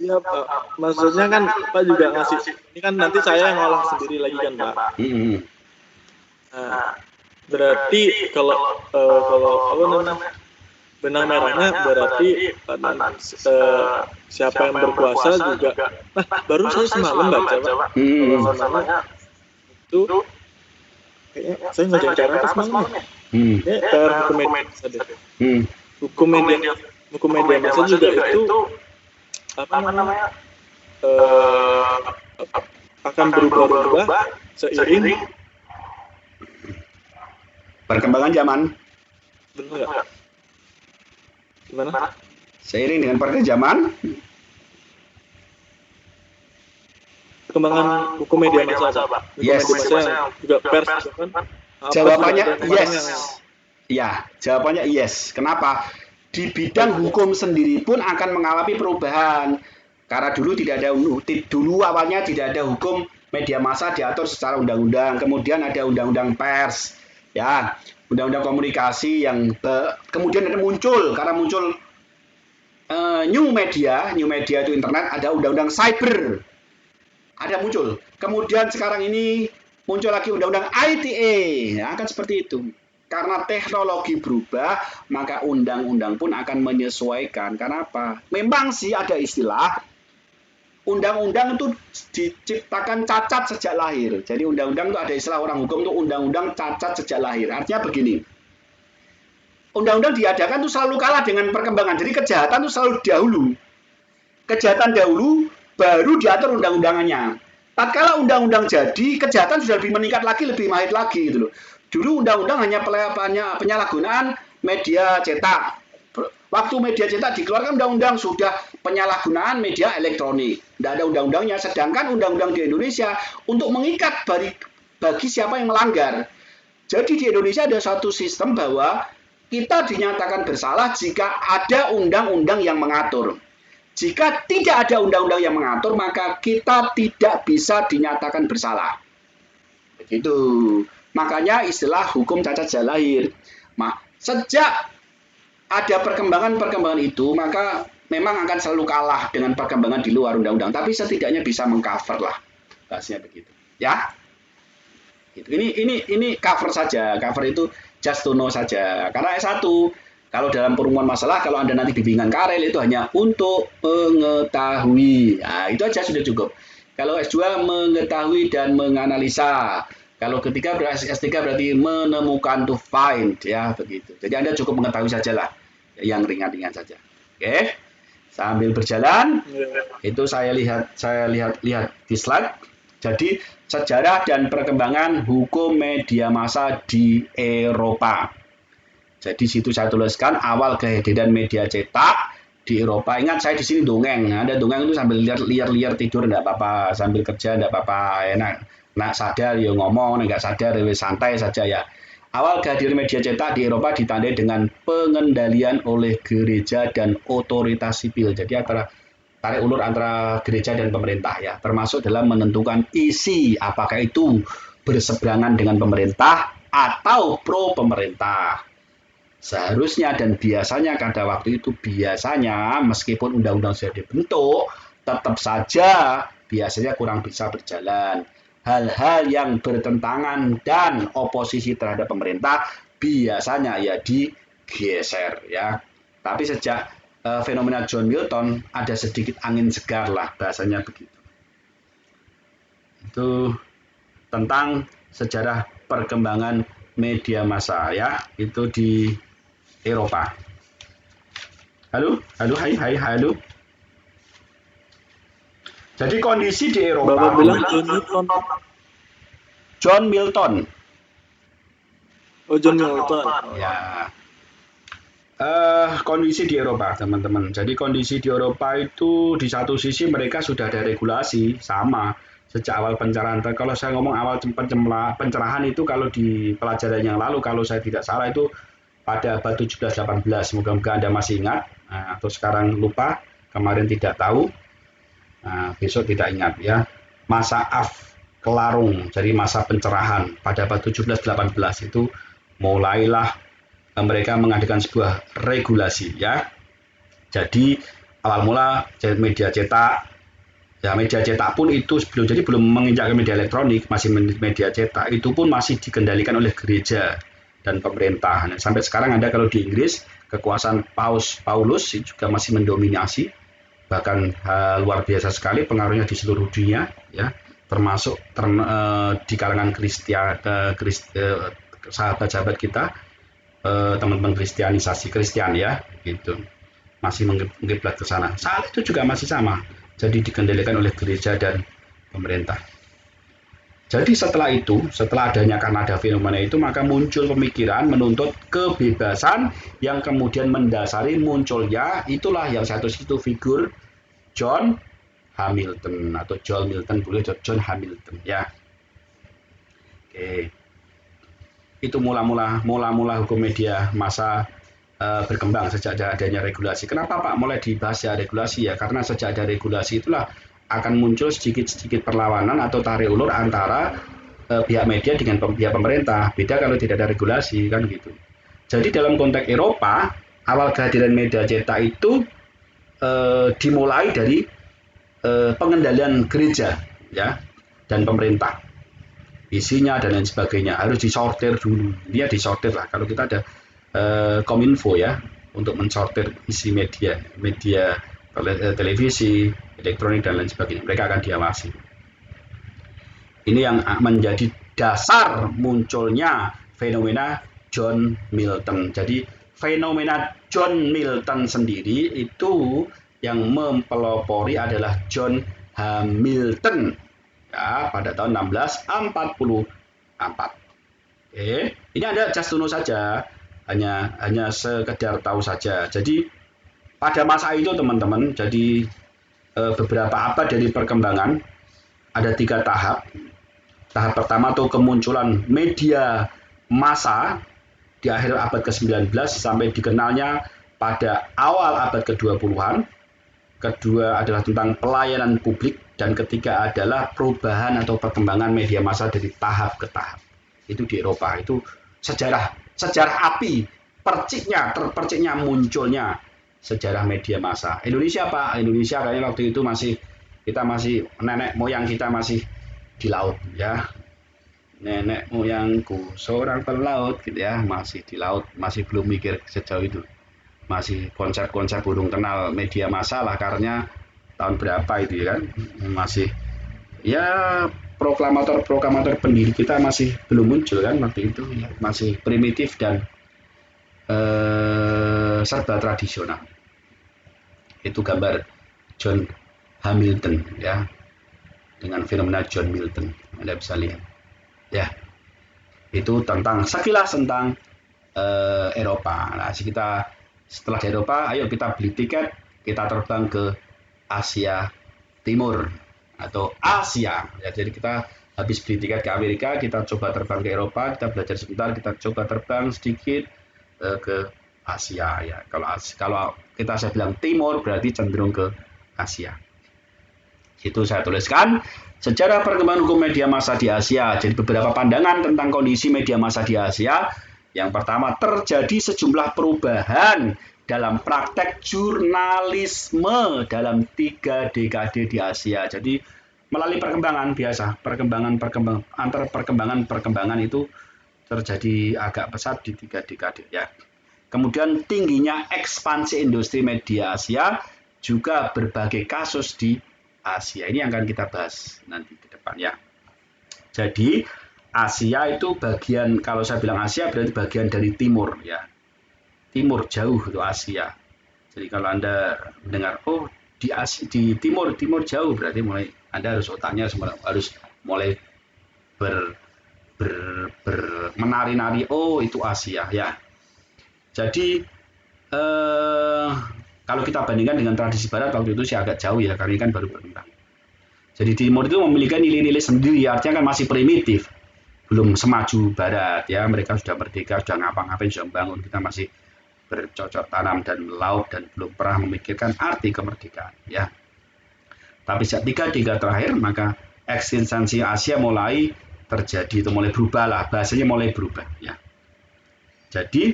Iya Pak, maksudnya kan Pak juga ngasih, ini kan nanti saya yang ngolah sendiri lagi kan Pak. Nah, berarti kalau apa namanya benang merahnya berarti siapa yang berkuasa juga. Nah, baru saya semalam baca Pak, kalau namanya itu kayaknya saya nggak cara apa semalam ya. Hukum media massa juga itu apa namanya akan berubah-ubah seiring perkembangan zaman. Benar nggak? Gimana? Seiring dengan perkembangan zaman, perkembangan hukum media massa, Pak. Yes. Media massa juga pers kan? Jawabannya yes. Ya, jawabannya yes. Kenapa? Di bidang hukum sendiri pun akan mengalami perubahan. Karena dulu awalnya tidak ada hukum media massa diatur secara undang-undang. Kemudian ada undang-undang pers, ya, undang-undang komunikasi yang kemudian muncul new media itu internet, ada undang-undang cyber. Ada muncul. Kemudian sekarang ini muncul lagi undang-undang ITE. Ya, akan seperti itu. Karena teknologi berubah, maka undang-undang pun akan menyesuaikan. Karena apa? Memang sih ada istilah undang-undang itu diciptakan cacat sejak lahir. Jadi undang-undang itu ada istilah orang hukum itu undang-undang cacat sejak lahir. Artinya begini. Undang-undang diadakan itu selalu kalah dengan perkembangan. Jadi kejahatan itu selalu dahulu. Kejahatan dahulu baru diatur undang-undangannya. Tatkala undang-undang jadi, kejahatan sudah lebih meningkat lagi, lebih mahir lagi gitu loh. Dulu undang-undang hanya penyalahgunaan media cetak. Waktu media cetak dikeluarkan undang-undang sudah penyalahgunaan media elektronik. Tidak ada undang-undangnya. Sedangkan undang-undang di Indonesia untuk mengikat bagi siapa yang melanggar. Jadi di Indonesia ada satu sistem bahwa kita dinyatakan bersalah jika ada undang-undang yang mengatur. Jika tidak ada undang-undang yang mengatur, maka kita tidak bisa dinyatakan bersalah. Begitu. Makanya istilah hukum cacat sejak lahir. Nah, sejak ada perkembangan itu, maka memang akan selalu kalah dengan perkembangan di luar undang-undang. Tapi setidaknya bisa mengcover lah. Bahasanya begitu. Ya. Gitu. Ini cover saja, cover itu just to know saja. Karena S1 kalau dalam perumusan masalah, kalau Anda nanti bimbingan karel itu hanya untuk mengetahui. Nah, itu aja sudah cukup. Kalau S2 mengetahui dan menganalisa. Kalau ketiga S3 berarti menemukan, to find, ya begitu. Jadi Anda cukup mengetahui sajalah, yang ringan-ringan saja. Oke. Sambil berjalan, itu saya lihat di slide. Jadi sejarah dan perkembangan hukum media massa di Eropa. Jadi situ saya tuliskan awal kehadiran media cetak di Eropa. Ingat saya di sini dongeng. Ada dongeng itu sambil liar tidur enggak apa-apa, sambil kerja enggak apa-apa. Enak. Nak sadar ya ngomong, enggak sadar ya santai saja ya. Awal kehadiran media cetak di Eropa ditandai dengan pengendalian oleh gereja dan otoritas sipil. Jadi antara tarik ulur antara gereja dan pemerintah ya, termasuk dalam menentukan isi apakah itu berseberangan dengan pemerintah atau pro pemerintah. Seharusnya dan biasanya pada waktu itu meskipun undang-undang sudah dibentuk, tetap saja biasanya kurang bisa berjalan. Hal-hal yang bertentangan dan oposisi terhadap pemerintah biasanya ya digeser ya. Tapi sejak fenomena John Milton ada sedikit angin segar lah bahasanya begitu. Itu tentang sejarah perkembangan media massa ya, itu di Eropa. Halo. Jadi kondisi di Eropa. Bapak bilang John Milton. Oh, John Milton. Ya. Kondisi di Eropa, teman-teman. Jadi kondisi di Eropa itu di satu sisi mereka sudah ada regulasi sama sejak awal pencerahan. Kalau saya ngomong awal pencerahan itu kalau di pelajaran yang lalu kalau saya tidak salah itu pada abad 17-18, moga-moga Anda masih ingat, atau sekarang lupa, kemarin tidak tahu, besok tidak ingat ya. Masa Afklarung, jadi masa pencerahan pada abad 17-18 itu mulailah mereka mengadakan sebuah regulasi ya. Jadi awal mula media cetak, ya media cetak pun itu belum menginjak ke media elektronik, masih media cetak, itu pun masih dikendalikan oleh gereja dan pemerintah. Nah, sampai sekarang ada kalau di Inggris kekuasaan Paulus juga masih mendominasi, bahkan luar biasa sekali pengaruhnya di seluruh dunia ya, termasuk di kalangan sahabat-sahabat kita, teman-teman Kristen ya gitu, masih mengkiblat ke sana. Saat itu juga masih sama, jadi dikendalikan oleh gereja dan pemerintah. Jadi setelah adanya karena ada fenomena itu, maka muncul pemikiran menuntut kebebasan yang kemudian mendasari munculnya itulah yang satu situ figur John Hamilton atau John Milton, boleh John Hamilton ya. Oke. Itu mula-mula hukum media massa berkembang sejak adanya regulasi. Kenapa Pak mulai dibahas ya regulasi ya? Karena sejak ada regulasi itulah akan muncul sedikit perlawanan atau tarik ulur antara pihak media dengan pihak pemerintah. Beda kalau tidak ada regulasi kan gitu. Jadi dalam konteks Eropa, awal kehadiran media cetak itu dimulai dari pengendalian gereja ya dan pemerintah. Isinya dan lain sebagainya harus disortir dulu. Dia disortir lah. Kalau kita ada Kominfo ya untuk mensortir isi media televisi, elektronik dan lain sebagainya, mereka akan diawasi. Ini yang menjadi dasar munculnya fenomena John Milton. Jadi fenomena John Milton sendiri itu yang mempelopori adalah John Hamilton ya, pada tahun 1644. Ini Anda just to know saja, hanya sekedar tahu saja. Jadi pada masa itu teman-teman, jadi beberapa abad dari perkembangan ada 3 tahap. Tahap pertama tuh kemunculan media massa di akhir abad ke-19 sampai dikenalnya pada awal abad ke-20-an. Kedua adalah tentang pelayanan publik dan ketiga adalah perubahan atau perkembangan media massa dari tahap ke tahap. Itu di Eropa, itu sejarah api terperciknya munculnya sejarah media massa. Indonesia Pak, Indonesia kayaknya waktu itu kita masih nenek moyang kita masih di laut ya. nenek moyangku seorang pelaut gitu ya, masih di laut, masih belum mikir sejauh itu. Masih konsep-konsep burung kenal media massa lah, karena tahun berapa itu ya kan, masih ya proklamator pendiri kita masih belum muncul kan waktu itu ya, masih primitif dan serba tradisional. Itu gambar John Hamilton ya, dengan fenomena John Milton, Anda bisa lihat ya. Itu tentang sekilas tentang Eropa. Nah, kita setelah di Eropa, ayo kita beli tiket, kita terbang ke Asia Timur atau Asia. Ya, jadi kita habis beli tiket ke Amerika, kita coba terbang ke Eropa, kita belajar sebentar, kita coba terbang sedikit ke Asia ya. Kalau kita saya bilang Timur berarti cenderung ke Asia. Itu saya tuliskan sejarah perkembangan hukum media massa di Asia. Jadi beberapa pandangan tentang kondisi media massa di Asia. Yang pertama, terjadi sejumlah perubahan dalam praktek jurnalisme dalam 3 dekade di Asia. Jadi melalui perkembangan biasa, perkembangan itu terjadi agak pesat di 3 dekade ya. Kemudian tingginya ekspansi industri media Asia, juga berbagai kasus di Asia. Ini yang akan kita bahas nanti ke depan ya. Jadi Asia itu bagian, kalau saya bilang Asia berarti bagian dari timur ya. Timur jauh itu Asia. Jadi kalau Anda mendengar di Asia, di timur jauh, berarti mulai Anda harus otaknya harus mulai menari-nari, itu Asia ya. Jadi kalau kita bandingkan dengan tradisi barat waktu itu sih agak jauh ya, karena ini kan baru berkembang. Jadi timur itu memiliki nilai-nilai sendiri, artinya kan masih primitif, belum semaju barat ya. Mereka sudah merdeka, sudah ngapa-ngapain, sudah membangun. Kita masih bercocok tanam dan melaut dan belum pernah memikirkan arti kemerdekaan ya. Tapi sejak 3 dekade terakhir, maka ekstensi Asia mulai terjadi, itu mulai berubah lah, bahasanya mulai berubah ya. Jadi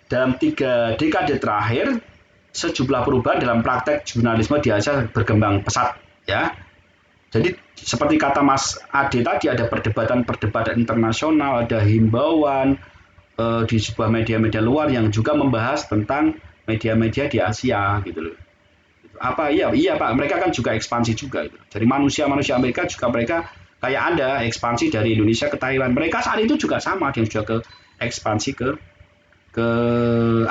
dalam 3 dekade terakhir, sejumlah perubahan dalam praktek jurnalisme di Asia berkembang pesat ya. Jadi seperti kata Mas Ade tadi, ada perdebatan internasional, ada himbauan di sebuah media-media luar yang juga membahas tentang media-media di Asia gitu loh. Apa iya Pak, mereka kan juga ekspansi juga gitu. Jadi manusia Amerika juga, mereka kayak Anda ekspansi dari Indonesia ke Thailand. Mereka saat itu juga sama, dia juga ke ekspansi ke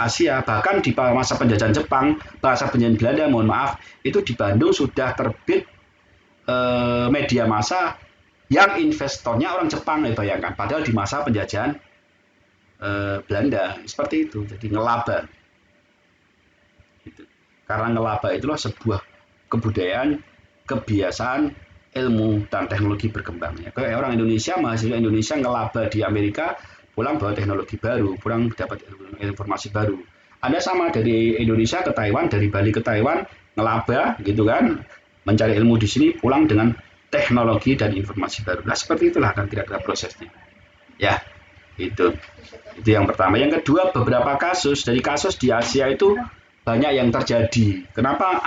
Asia. Bahkan di masa penjajahan Jepang, masa penjajahan Belanda, mohon maaf, itu di Bandung sudah terbit media massa yang investornya orang Jepang, bayangkan. Padahal di masa penjajahan Belanda seperti itu. Jadi ngelaba. Gitu. Karena ngelaba itulah sebuah kebudayaan, kebiasaan, ilmu dan teknologi berkembang. Kayak orang Indonesia, mahasiswa Indonesia ngelaba di Amerika, pulang bawa teknologi baru, pulang dapat informasi baru. Anda sama dari Indonesia ke Taiwan, dari Bali ke Taiwan, ngelaba gitu kan, mencari ilmu di sini, pulang dengan teknologi dan informasi baru. Nah, seperti itulah kan kira-kira prosesnya. Ya, itu yang pertama. Yang kedua, beberapa kasus dari kasus di Asia itu banyak yang terjadi. Kenapa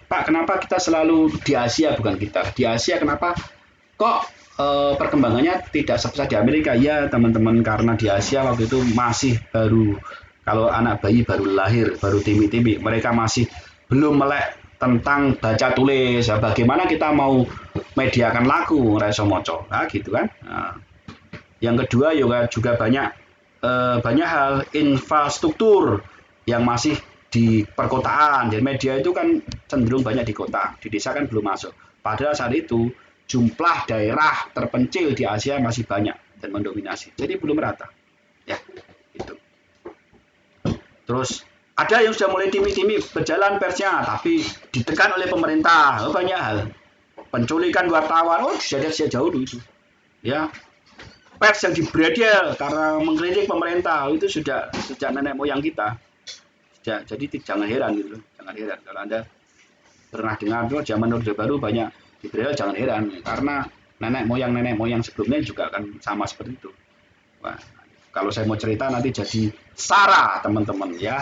kenapa kita selalu di Asia, bukan kita? Di Asia kenapa kok perkembangannya tidak sebesar di Amerika? Ya teman-teman, karena di Asia waktu itu masih baru, kalau anak bayi baru lahir, baru timi-timi, mereka masih belum melek tentang baca tulis. Bagaimana kita mau mediakan laku reso moco, gitu kan? Nah, yang kedua juga banyak hal infrastruktur yang masih di perkotaan. Jadi media itu kan cenderung banyak di kota, di desa kan belum masuk. Padahal saat itu jumlah daerah terpencil di Asia masih banyak dan mendominasi. Jadi belum rata. Ya, itu. Terus ada yang sudah mulai timi-timi berjalan persnya, tapi ditekan oleh pemerintah. Banyak hal. Penculikan wartawan, sudah jauh dulu itu. Ya. Pers yang dibredel karena mengkritik pemerintah, itu sudah sejak nenek moyang kita. Jadi jangan heran gitu, jangan heran kalau Anda pernah dengar tuh zaman Orde Baru banyak dibredel, jangan heran karena nenek moyang sebelumnya juga akan sama seperti itu. Wah, kalau saya mau cerita nanti jadi sara teman-teman ya.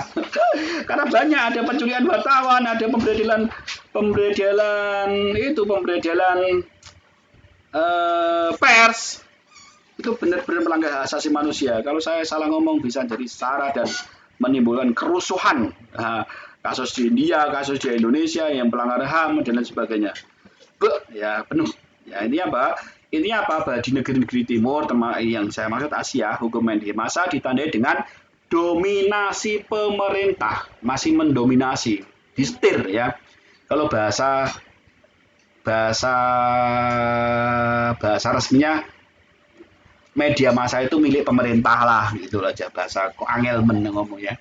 Karena banyak ada pencurian wartawan, ada pembredelan pers. itu benar-benar melanggar hak asasi manusia. Kalau saya salah ngomong bisa jadi sara dan menimbulkan kerusuhan. Nah, kasus di India, kasus di Indonesia yang pelanggaran HAM dan lain sebagainya. Ya penuh. Ya ini apa? Ini apa? Bahwa di negeri-negeri timur, yang saya maksud Asia, hukum media massa ditandai dengan dominasi pemerintah, masih mendominasi, disetir ya. Kalau bahasa resminya media massa itu milik pemerintah lah, gitu aja bahasa kok angel ngomong ya.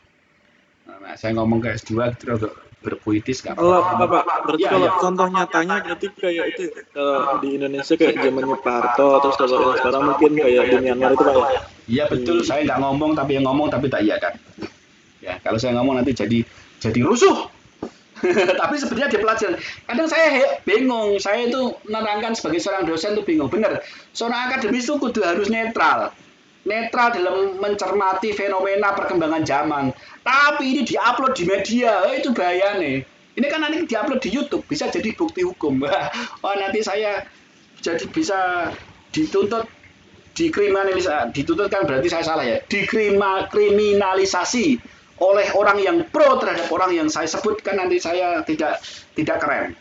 Nah, saya ngomong ke S2 gitu agak berpuitis kan. Kalau Bapak, berarti Ya, kalau ya. contoh nyatanya berarti kayak itu kalau di Indonesia kayak zamannya Pak Harto, terus kalau yang sekarang mungkin kayak di Myanmar itu Pak ya. Iya betul, saya nggak ngomong tapi yang ngomong tapi tak iya kan. Ya kalau saya ngomong nanti jadi rusuh. Tapi sebenarnya di pelajaran, kadang saya bingung, saya itu menerangkan sebagai seorang dosen itu bingung, bener. Seorang akademis itu kudu harus netral dalam mencermati fenomena perkembangan zaman. Tapi ini diupload di media, itu bahaya nih. Ini kan nanti diupload di YouTube, bisa jadi bukti hukum. Oh nanti saya jadi bisa dituntut dituntut kan berarti saya salah ya, dikriminalisasi oleh orang yang pro terhadap orang yang saya sebutkan, nanti saya tidak keren.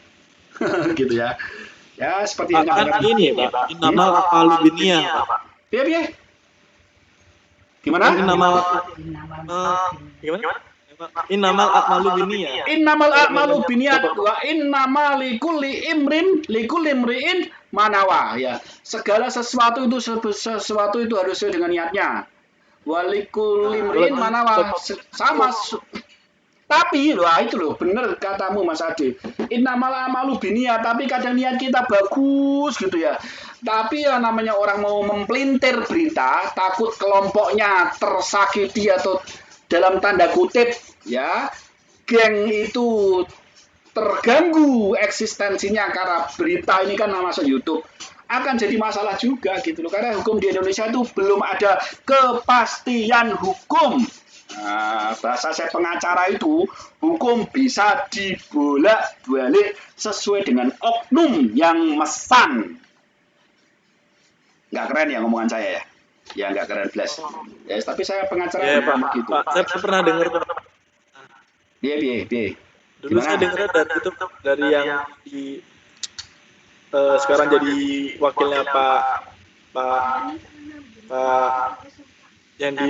Gitu ya. Ya seperti yang Kan ini ya Pak, innamal a'malu binniyah Pak. Iya. Gimana? Gimana? Innamal a'malu binniyah. Innamal a'malu binniyat wa innama likulli imri'in manawa ya. Segala sesuatu itu harus sesuai dengan niatnya. Walikulli imri'in manawa sama. Tapi itu loh bener katamu Mas Ade. Innamal a'malu binniyat, tapi kadang niat kita bagus gitu ya. Tapi ya namanya orang mau mempelintir berita, takut kelompoknya tersakiti atau dalam tanda kutip ya, geng itu terganggu eksistensinya karena berita ini kan masuk YouTube, akan jadi masalah juga gitu loh, karena hukum di Indonesia itu belum ada kepastian hukum. Nah, bahasa saya pengacara itu, hukum bisa dibolak-balik sesuai dengan oknum yang mesan. Nggak keren ya ngomongan saya ya? Ya nggak keren plus. Ya, tapi saya pengacara Ya Pak, gitu. Pak, saya pernah dengar Biar. dulu saya dengar dari yang di sekarang jadi wakilnya Pak yang di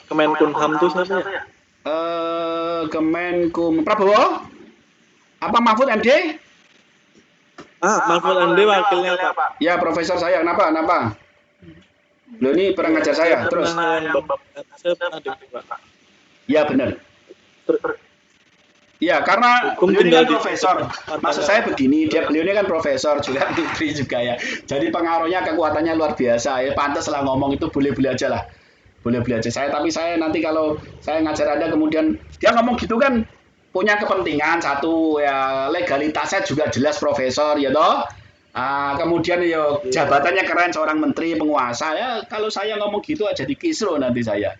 Kemenkumham tuh siapa ya? Kemenkum Prabowo? Apa Mahfud MD? Mahfud MD wakilnya Pak. Ya profesor saya. Kenapa? Loh ini pernah ngajar saya. Terus? Saya pernah dengar Pak. Ya benar. Ya karena Hukum beliau ini kan tinggal di- profesor. Maksud saya begini, beliau ini kan profesor juga negeri juga ya. Jadi pengaruhnya kekuatannya luar biasa. Ya pantas lah ngomong itu boleh-boleh aja lah. Boleh-boleh aja tapi saya nanti kalau saya ngajar Anda kemudian dia ngomong gitu kan punya kepentingan, satu ya legalitasnya juga jelas profesor ya toh. Kemudian ya jabatannya keren, seorang menteri penguasa ya. Kalau saya ngomong gitu aja di kisro nanti saya.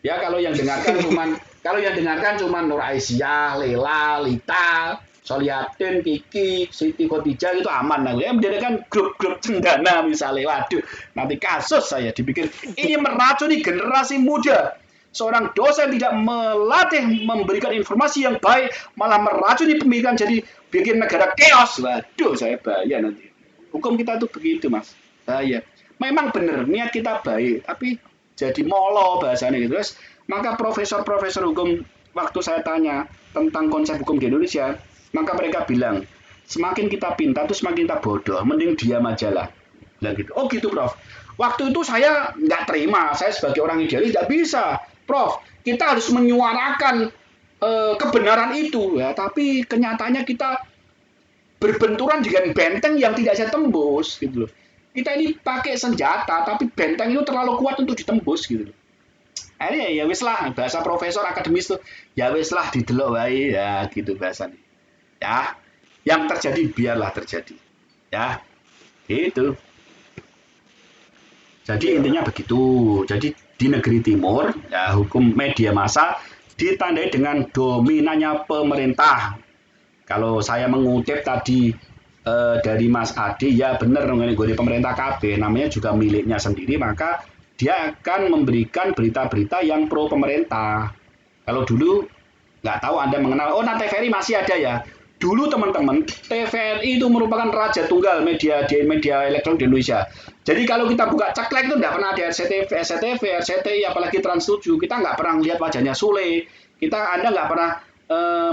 Ya kalau yang dengarkan cuman Nur Aisyah, Lela, Lita, Soliatin, Kiki, Siti Khotijah itu aman. Nah, ya menjadikan grup-grup cendana misalnya. Waduh, nanti kasus saya dipikir ini meracuni generasi muda. Seorang dosen tidak melatih memberikan informasi yang baik, malah meracuni pemikiran, jadi bikin negara chaos. Waduh, saya bahaya nanti. Hukum kita tuh begitu, Mas. Bahaya. Memang benar niat kita baik, tapi jadi molo bahasanya gitu. Terus maka profesor-profesor hukum waktu saya tanya tentang konsep hukum di Indonesia, maka mereka bilang semakin kita pintar tuh semakin kita bodoh, mending diam aja lah. Bilang gitu. Oh gitu Prof. Waktu itu saya nggak terima, saya sebagai orang idealis nggak bisa, Prof. Kita harus menyuarakan kebenaran itu ya, tapi kenyataannya kita berbenturan dengan benteng yang tidak bisa tembus gitu loh. Kita ini pakai senjata, tapi benteng itu terlalu kuat untuk ditembus gitu loh. Akhirnya ya wis lah, bahasa profesor akademis tuh ya wis lah didelok wae ya gitu bahasanya. Ya, yang terjadi biarlah terjadi. Ya, gitu. Jadi intinya begitu. Jadi di negeri timur ya hukum media massa ditandai dengan dominannya pemerintah. Kalau saya mengutip tadi dari Mas Adi, ya benar gue di pemerintah KB namanya juga miliknya sendiri, maka dia akan memberikan berita-berita yang pro pemerintah. Kalau dulu nggak tahu Anda mengenal, oh nah TVRI masih ada ya. Dulu teman-teman, TVRI itu merupakan raja tunggal media elektronik di Indonesia. Jadi kalau kita buka ceklek itu nggak pernah ada SCTV, RCTI, apalagi Trans 7. Kita nggak pernah lihat wajahnya Sule. Anda nggak pernah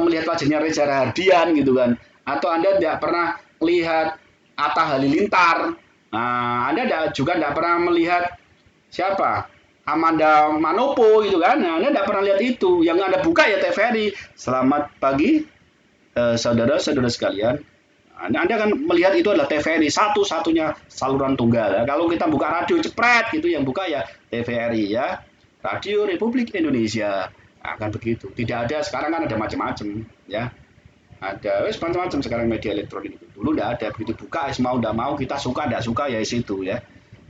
melihat wajahnya Reza Rahardian gitu kan. Atau Anda tidak pernah lihat Atta Halilintar. Nah, Anda juga tidak pernah melihat siapa? Amanda Manopo gitu kan. Nah, Anda tidak pernah lihat itu. Yang Anda buka ya TVRI. Selamat pagi saudara-saudara sekalian. Anda akan melihat itu adalah TVRI, satu-satunya saluran tunggal. Kalau kita buka radio cepret gitu, yang buka ya TVRI ya. Radio Republik Indonesia. Akan begitu. Tidak ada, sekarang kan ada macam-macam ya. Ada macam-macam sekarang media elektronik itu. Dulu tidak ada, begitu buka mau tidak mau, kita suka tidak suka ya situ ya.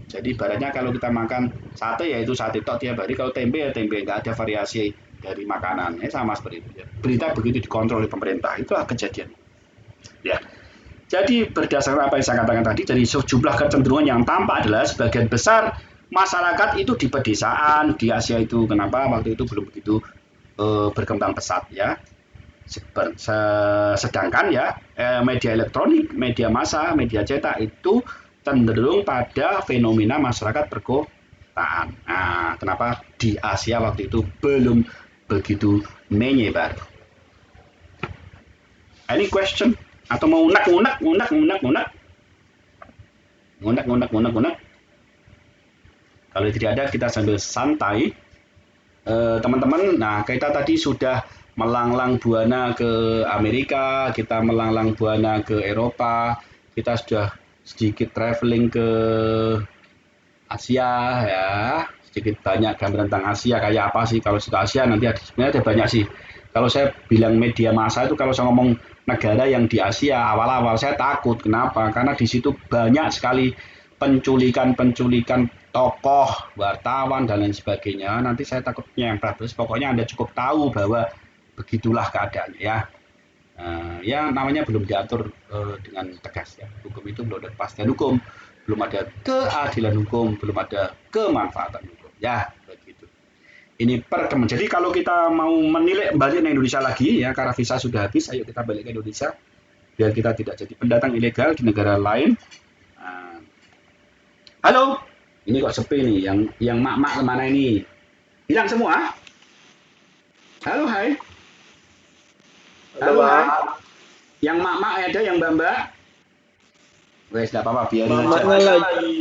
Jadi ibaratnya kalau kita makan sate ya itu sate tok tiap hari, kalau tempe ya tempe, nggak ada variasi dari makanan, sama seperti itu ya. Berita begitu dikontrol oleh pemerintah, itulah kejadian ya. Jadi berdasarkan apa yang saya katakan tadi, jadi sejumlah kecenderungan yang tampak adalah sebagian besar masyarakat itu di pedesaan di Asia itu, kenapa waktu itu belum begitu berkembang pesat ya. Sedangkan ya media elektronik, media massa, media cetak itu cenderung pada fenomena masyarakat perkotaan. Nah, kenapa di Asia waktu itu belum begitu menyebar? Any question? Atau mau ngunak? Kalau tidak ada, kita sambil santai. Teman-teman, nah kita tadi sudah melanglang buana ke Amerika, kita melanglang buana ke Eropa, kita sudah sedikit traveling ke Asia ya, sedikit banyak gambaran tentang Asia kayak apa sih. Kalau suka Asia nanti sebenarnya ada banyak sih. Kalau saya bilang media massa itu, kalau saya ngomong negara yang di Asia, awal-awal saya takut. Kenapa? Karena di situ banyak sekali penculikan tokoh, wartawan dan lain sebagainya. Nanti saya takut nyemprat. Terus pokoknya Anda cukup tahu bahwa begitulah keadaannya ya. Ya namanya belum diatur dengan tegas ya. Hukum itu belum ada kepastian hukum, belum ada keadilan hukum, belum ada kemanfaatan hukum ya, begitu. Ini perkembangan. Jadi kalau kita mau menilai balik ke Indonesia lagi ya, karena visa sudah habis, ayo kita balik ke Indonesia biar kita tidak jadi pendatang ilegal di negara lain. Halo, ini kok sepi nih, yang mak-mak kemana ini? Hilang semua? Halo, hai. Halo, hai. Yang mak-mak ada, yang mbak-mbak? Wes, tidak apa-apa, biarin aja. Mamanya lagi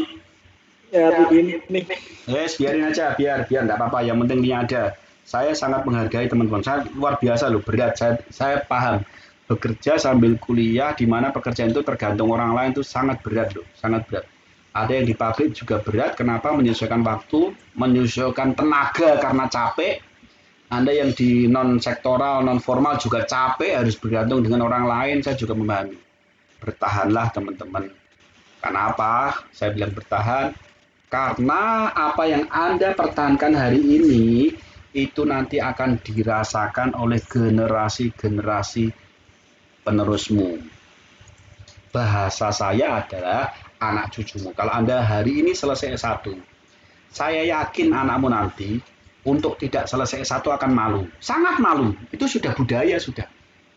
nyari ini nih. Wes, biarin aja, biar tidak apa-apa. Yang penting ini ada. Saya sangat menghargai teman-teman. Saya luar biasa loh, berat. Saya paham. Bekerja sambil kuliah, di mana pekerjaan itu tergantung orang lain itu sangat berat loh, sangat berat. Ada yang di pabrik juga berat. Kenapa? Menyesuaikan waktu, menyesuaikan tenaga karena capek. Anda yang di non-sektoral, non-formal juga capek, harus bergantung dengan orang lain, saya juga memahami. Bertahanlah teman-teman. Karena apa? Saya bilang bertahan. Karena apa yang Anda pertahankan hari ini, itu nanti akan dirasakan oleh generasi-generasi penerusmu. Bahasa saya adalah anak cucumu. Kalau Anda hari ini selesai S1, saya yakin anakmu nanti untuk tidak selesai S1 akan malu. Sangat malu. Itu sudah budaya sudah.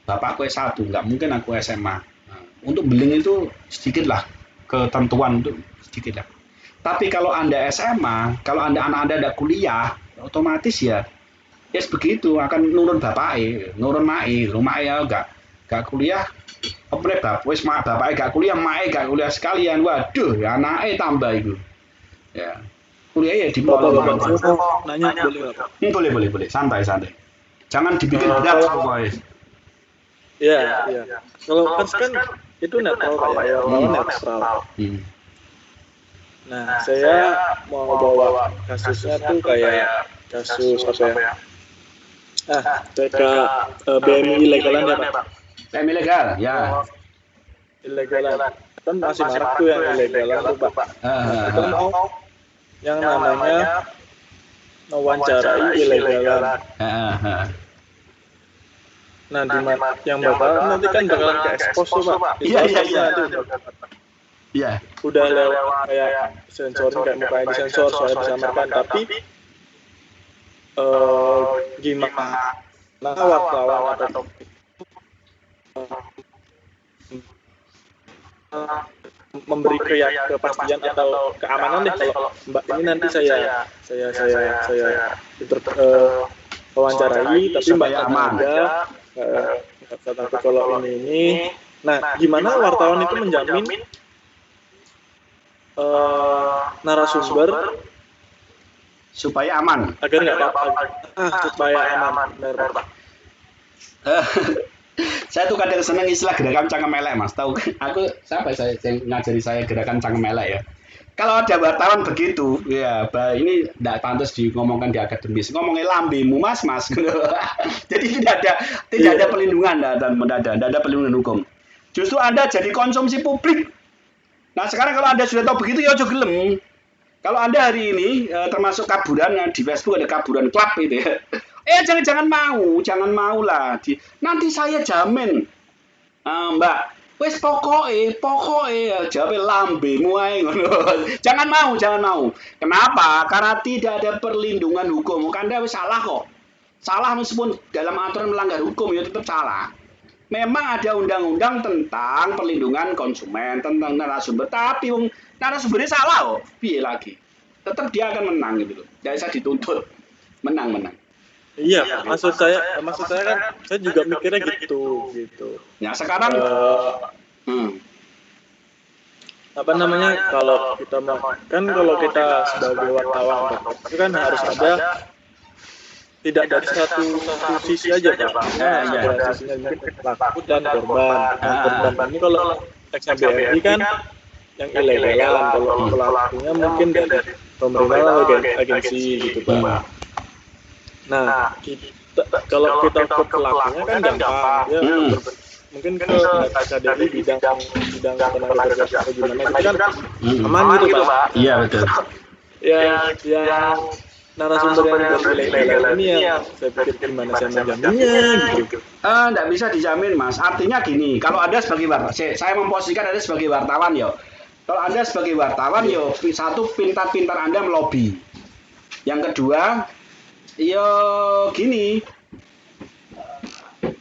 Bapakku S1, nggak mungkin aku SMA. Nah, untuk beling itu sedikit lah. Ketentuan itu sedikit lah. Tapi kalau Anda SMA, kalau anak Anda ada kuliah, otomatis ya begitu akan nurun bapaknya, nurun mae, rumahnya nggak kuliah. Bapaknya gak kuliah, mae gak kuliah sekalian. Waduh, anaknya tambah itu. Ya. Kuliah ya di mall. Nanya boleh nggak? Boleh. Santai. Jangan dibikin berat pokoknya. Iya. Kalau kan itu netral Pak ya, netral. Nah, saya mau bawa kasusnya tuh kayak kasus apa ya? TK BMI ilegalan ya Pak? BMI ilegal, ya. Ilegalan. Kan masih marak tuh yang ilegalan tuh Pak. Kita mau yang namanya mewawancarai ilegalan. Nah, yang bakal nanti kan bakalan ke expose tuh, Pak. Iya. Iya. Udah lewat kayak sensorin, kayak mukanya disensor, suara disamarkan, tapi gimana wartawan atau memberi kepastian atau keamanan deh kalau Mbak ini nanti saya wawancarai, tapi Mbak aman ada nggak takut kalau ini. Nah, gimana wartawan itu menjamin narasumber supaya aman agar nggak apa-apa, supaya aman, benar Pak. Saya tuh kadang seneng istilah gerakan cangkem elek, Mas. Tahu aku siapa saya yang ngajari saya gerakan cangkem elek ya. Kalau ada wartawan begitu, ya ini tidak pantas ngomongkan di akademis. Ngomongnya lambemu, Mas. Jadi tidak ada pelindungan dan tidak ada pelindungan hukum. Justru Anda jadi konsumsi publik. Nah, sekarang kalau Anda sudah tahu begitu ya ojo gelem. Kalau Anda hari ini termasuk kaburan di Facebook ada kaburan club gitu ya. Jangan mau lah. Nanti saya jamin, Mbak, wes pokoknya jawab lambemu ae ngono. Jangan mau. Kenapa? Karena tidak ada perlindungan hukum. Anda wes salah kok. Salah meskipun dalam aturan melanggar hukum ya tetap salah. Memang ada undang-undang tentang perlindungan konsumen, tentang narasumber, tapi narasumbernya salah kok. Piye lagi? Tetap dia akan menang gitu loh. Tidak bisa dituntut. Menang. Iya, maksud saya kan saya juga mikirnya gitu. Ya sekarang apa namanya, kalau kita kalau kita sebagai wartawan itu kan harus ada tidak dari satu sisi aja Pak. Ada sisinya mungkin pelaku dan korban. Korban ini kalau XBRI kan yang ilegalan, kalau pelakunya mungkin dari pemerintah atau agensi gitu Pak. Nah, kalau kita ke pelakunya kan gampang, ya mungkin ke KDI bidang tenaga kerja atau gimana itu kan aman gitu Pak. Iya betul. Yang narasumber yang ilegal ini yang saya pikir gimana saya menjaminnya gitu. Nggak bisa dijamin Mas. Artinya gini, kalau Anda sebagai wartawan, saya memposisikan Anda sebagai wartawan yo. Kalau Anda sebagai wartawan yo, satu pintar-pintar Anda melobi. Yang kedua, ya gini,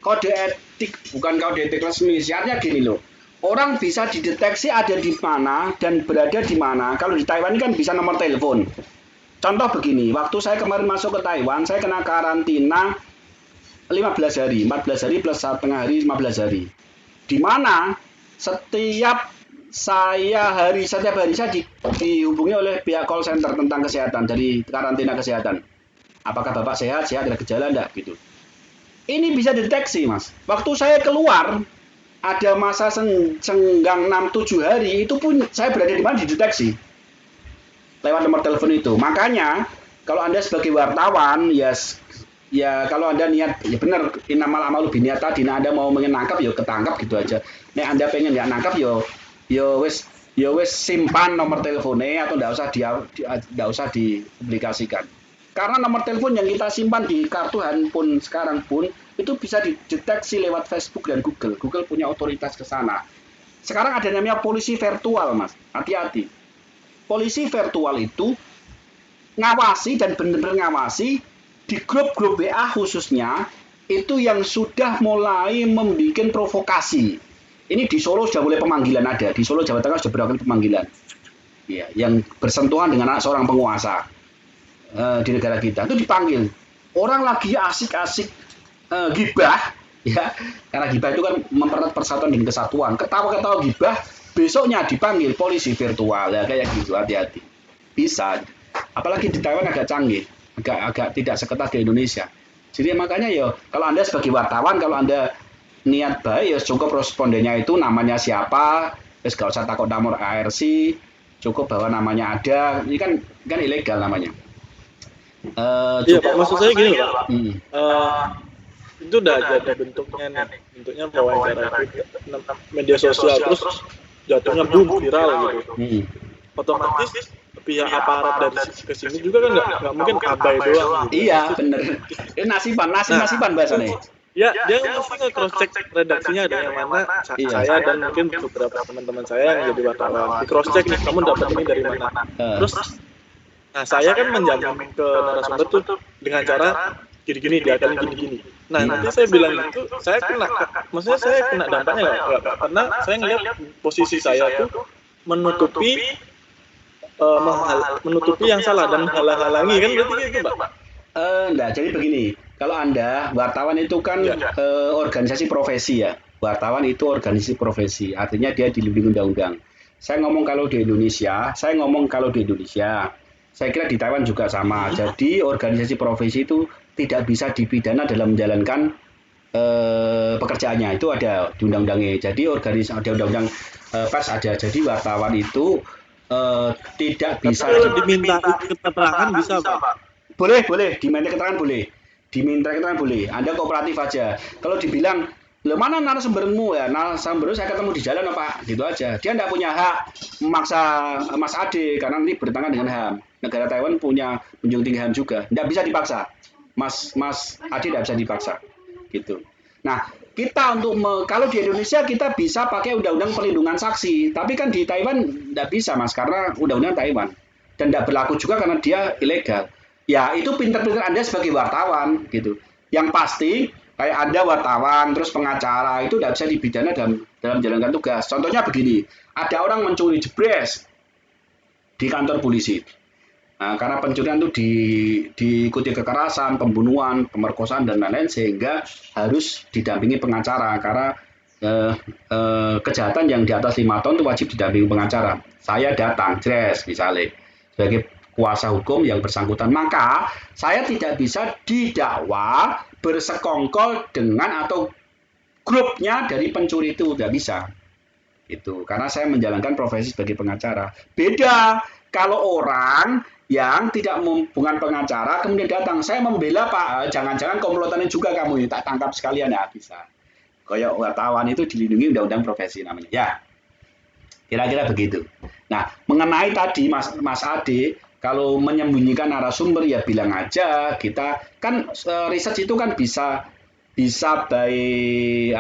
kode etik bukan kode etik resmi. Syaratnya gini loh, orang bisa dideteksi ada di mana dan berada di mana. Kalau di Taiwan ini kan bisa nomor telepon. Contoh begini, waktu saya kemarin masuk ke Taiwan, saya kena karantina 15 hari, 14 hari plus setengah hari, 15 hari. Di mana setiap hari saya dihubungi oleh pihak call center tentang kesehatan, dari karantina kesehatan. Apakah Bapak sehat, ada gejala enggak gitu. Ini bisa deteksi Mas. Waktu saya keluar, ada masa senggang 6-7 hari, itu pun saya berada di mana dideteksi. Lewat nomor telepon itu. Makanya, kalau Anda sebagai wartawan, ya kalau Anda niat, ya benar, innamal amalu binniyat tadi, Anda mau menangkap, ya ketangkap gitu aja. Nek Anda pengen nggak nangkap, ya wes simpan nomor teleponnya, atau nggak usah dipublikasikan. Karena nomor telepon yang kita simpan di kartu handphone sekarang pun itu bisa dideteksi lewat Facebook dan Google. Google punya otoritas ke sana. Sekarang ada namanya polisi virtual, Mas. Hati-hati. Polisi virtual itu ngawasi dan benar-benar ngawasi di grup-grup WA khususnya itu yang sudah mulai membuat provokasi. Ini di Solo sudah mulai pemanggilan ada. Di Solo Jawa Tengah sudah berlaku pemanggilan. Ya, yang bersentuhan dengan seorang penguasa. Di negara kita itu dipanggil orang lagi asik-asik gibah ya, karena gibah itu kan mempererat persatuan dan kesatuan, ketawa-ketawa gibah, besoknya dipanggil polisi virtual ya, kayak gitu. Hati-hati, bisa, apalagi di Taiwan agak canggih, agak tidak seketat di Indonesia. Jadi makanya ya kalau Anda sebagai wartawan, kalau Anda niat baik ya cukup respondennya itu namanya siapa, terus gak usah takut nomor ARC, cukup bahwa namanya ada. Ini kan ilegal namanya. Iya Pak, maksud saya gini Pak, itu udah ada bentuknya wawancara media sosial, terus jatuhnya boom viral gitu. Otomatis pihak aparat dari kesini juga kan nggak mungkin abai doang. Gitu. Iya bener. Nasiban bahasanya. Ya, dia mesti nge-cross check redaksinya ada yang mana saya dan mungkin beberapa teman-teman saya yang jadi wartawan. Di cross check nih, kamu dapat ini dari mana? Terus, nah saya kan menjamin ke narasumber tuh dengan cara gini-gini, diakalin gini-gini. Nah nanti saya bilang gitu, maksudnya saya kena dampaknya nggak? Karena saya ngeliat posisi saya tuh menutupi menutupi yang salah dan menghalang-halangi kan berarti gitu, Pak? Enggak, jadi begini. Kalau Anda, wartawan itu kan organisasi profesi ya. Wartawan itu organisasi profesi, artinya dia dilindungi undang-undang. Saya ngomong kalau di Indonesia, saya kira di Taiwan juga sama. Jadi organisasi profesi itu tidak bisa dipidana dalam menjalankan pekerjaannya. Itu ada di undang-undangnya. Jadi organisasi ada undang-undang pers ada. Jadi wartawan itu tidak bisa. Kalau diminta keterangan bisa, Pak? Boleh. Diminta keterangan boleh. Anda kooperatif aja. Kalau dibilang, "Loh, mana narasumbermu ya? Narasumbermu saya ketemu di jalan, Pak." Gitu aja. Dia tidak punya hak memaksa Mas Ade karena nanti bertentangan dengan HAM. Negara Taiwan punya menjunjung tinggi HAM juga. Tidak bisa dipaksa. Mas Ade tidak bisa dipaksa. Gitu. Nah, kita kalau di Indonesia kita bisa pakai undang-undang perlindungan saksi, tapi kan di Taiwan tidak bisa, Mas, karena undang-undang Taiwan dan tidak berlaku juga karena dia ilegal. Ya, itu pinter-pinter Anda sebagai wartawan gitu. Yang pasti kayak Anda wartawan terus pengacara itu tidak bisa dipidana dalam menjalankan tugas. Contohnya begini, ada orang mencuri jebres di kantor polisi. Nah, karena pencurian itu diikuti kekerasan, pembunuhan, pemerkosaan dan lain-lain sehingga harus didampingi pengacara karena kejahatan yang di atas 5 tahun itu wajib didampingi pengacara. Saya datang, misalnya sebagai kuasa hukum yang bersangkutan, maka saya tidak bisa didakwa bersekongkol dengan atau grupnya dari pencuri itu, tidak bisa. Itu karena saya menjalankan profesi sebagai pengacara. Beda kalau orang yang tidak bukan pengacara kemudian datang, saya membela Pak, jangan-jangan komplotannya juga kamu, tak tangkap sekalian, ya bisa. Kayak wartawan itu dilindungi undang-undang profesi namanya. Ya, kira-kira begitu. Nah, mengenai tadi Mas Ade, kalau menyembunyikan narasumber ya bilang aja, kita kan riset itu kan bisa by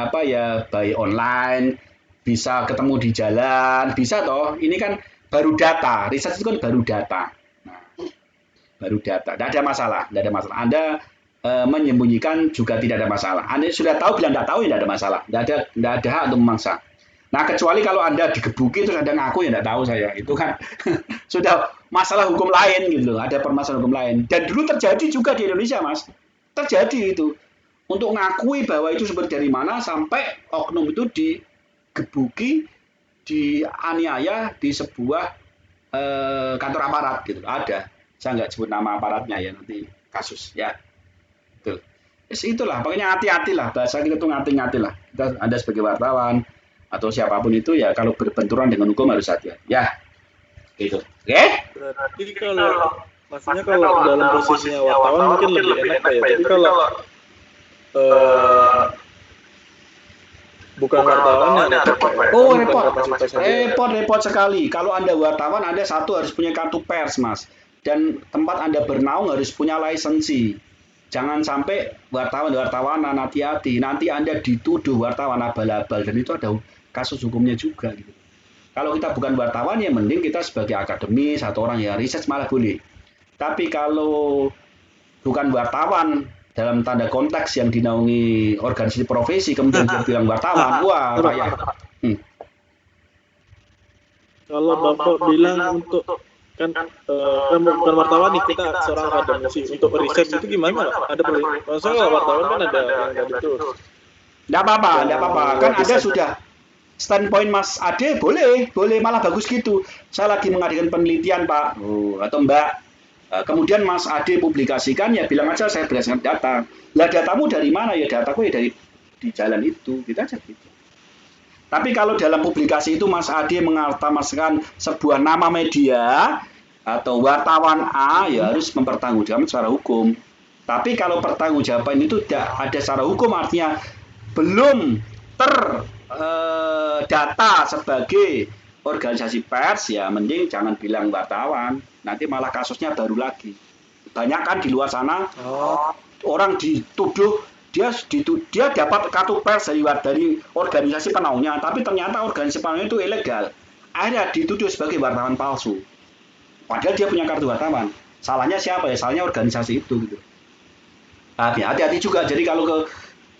online, bisa ketemu di jalan, bisa toh. Ini kan baru data, riset itu kan baru data. Nah, baru data, tidak ada masalah. Anda menyembunyikan juga tidak ada masalah. Anda sudah tahu bilang tidak tahu ya tidak ada masalah. Tidak ada hak untuk memaksa. Nah, kecuali kalau Anda digebuki terus Anda ngaku ya tidak tahu saya. Itu kan sudah masalah hukum lain gitu. Ada permasalahan hukum lain. Dan dulu terjadi juga di Indonesia, Mas. Terjadi itu. Untuk ngakui bahwa itu sumber dari mana sampai oknum itu digebuki, dianiaya di sebuah kantor aparat gitu. Ada. Saya nggak sebut nama aparatnya ya, nanti kasus ya. Tuh. Itulah, pokoknya hati-hatilah. Bahasa kita tuh hati-hatilah. Anda sebagai wartawan atau siapapun itu ya kalau berbenturan dengan hukum harus hati-hati. Ya, gitu. Oke? Berarti maksudnya kalau dalam posisinya wartawan mungkin lebih enak ya. Tapi kalau bukan wartawan ya repot sekali. Kalau Anda wartawan, Anda satu harus punya kartu pers, Mas. Dan tempat Anda bernaung harus punya lisensi. Jangan sampai wartawan hati-hati. Nanti Anda dituduh wartawan abal-abal dan itu ada kasus hukumnya juga gitu. Kalau kita bukan wartawan ya mending kita sebagai akademis atau orang yang riset malah boleh. Tapi kalau bukan wartawan dalam tanda konteks yang dinaungi organisasi profesi kemudian dia bilang wartawan, wah payah. Kalau Bapak bilang untuk kan bukan wartawan nih, kita seorang akademisi untuk riset itu gimana? Ada maksudnya wartawan kan ada yang tadi itu. Tidak apa-apa. Kan Anda sudah standpoint Mas Ade boleh malah bagus gitu. Saya lagi mengadakan penelitian Pak atau Mbak. Kemudian Mas Ade publikasikan ya bilang aja saya berdasarkan data. Lah datamu dari mana ya? Dataku ya dari di jalan itu. Gitu aja gitu. Tapi kalau dalam publikasi itu Mas Ade mengatasnamakan sebuah nama media atau wartawan A ya harus mempertanggungjawabkan secara hukum. Tapi kalau pertanggungjawaban itu tidak ada secara hukum artinya belum terdata sebagai organisasi pers ya mending jangan bilang wartawan. Nanti malah kasusnya baru lagi. Banyak kan di luar sana orang dituduh dia dapat kartu pers dari organisasi penaungnya, tapi ternyata organisasi penaunya itu ilegal. Akhirnya dituduh sebagai wartawan palsu. Padahal dia punya kartu wartawan. Salahnya siapa ya? Salahnya organisasi itu gitu. Tapi hati-hati juga. Jadi kalau ke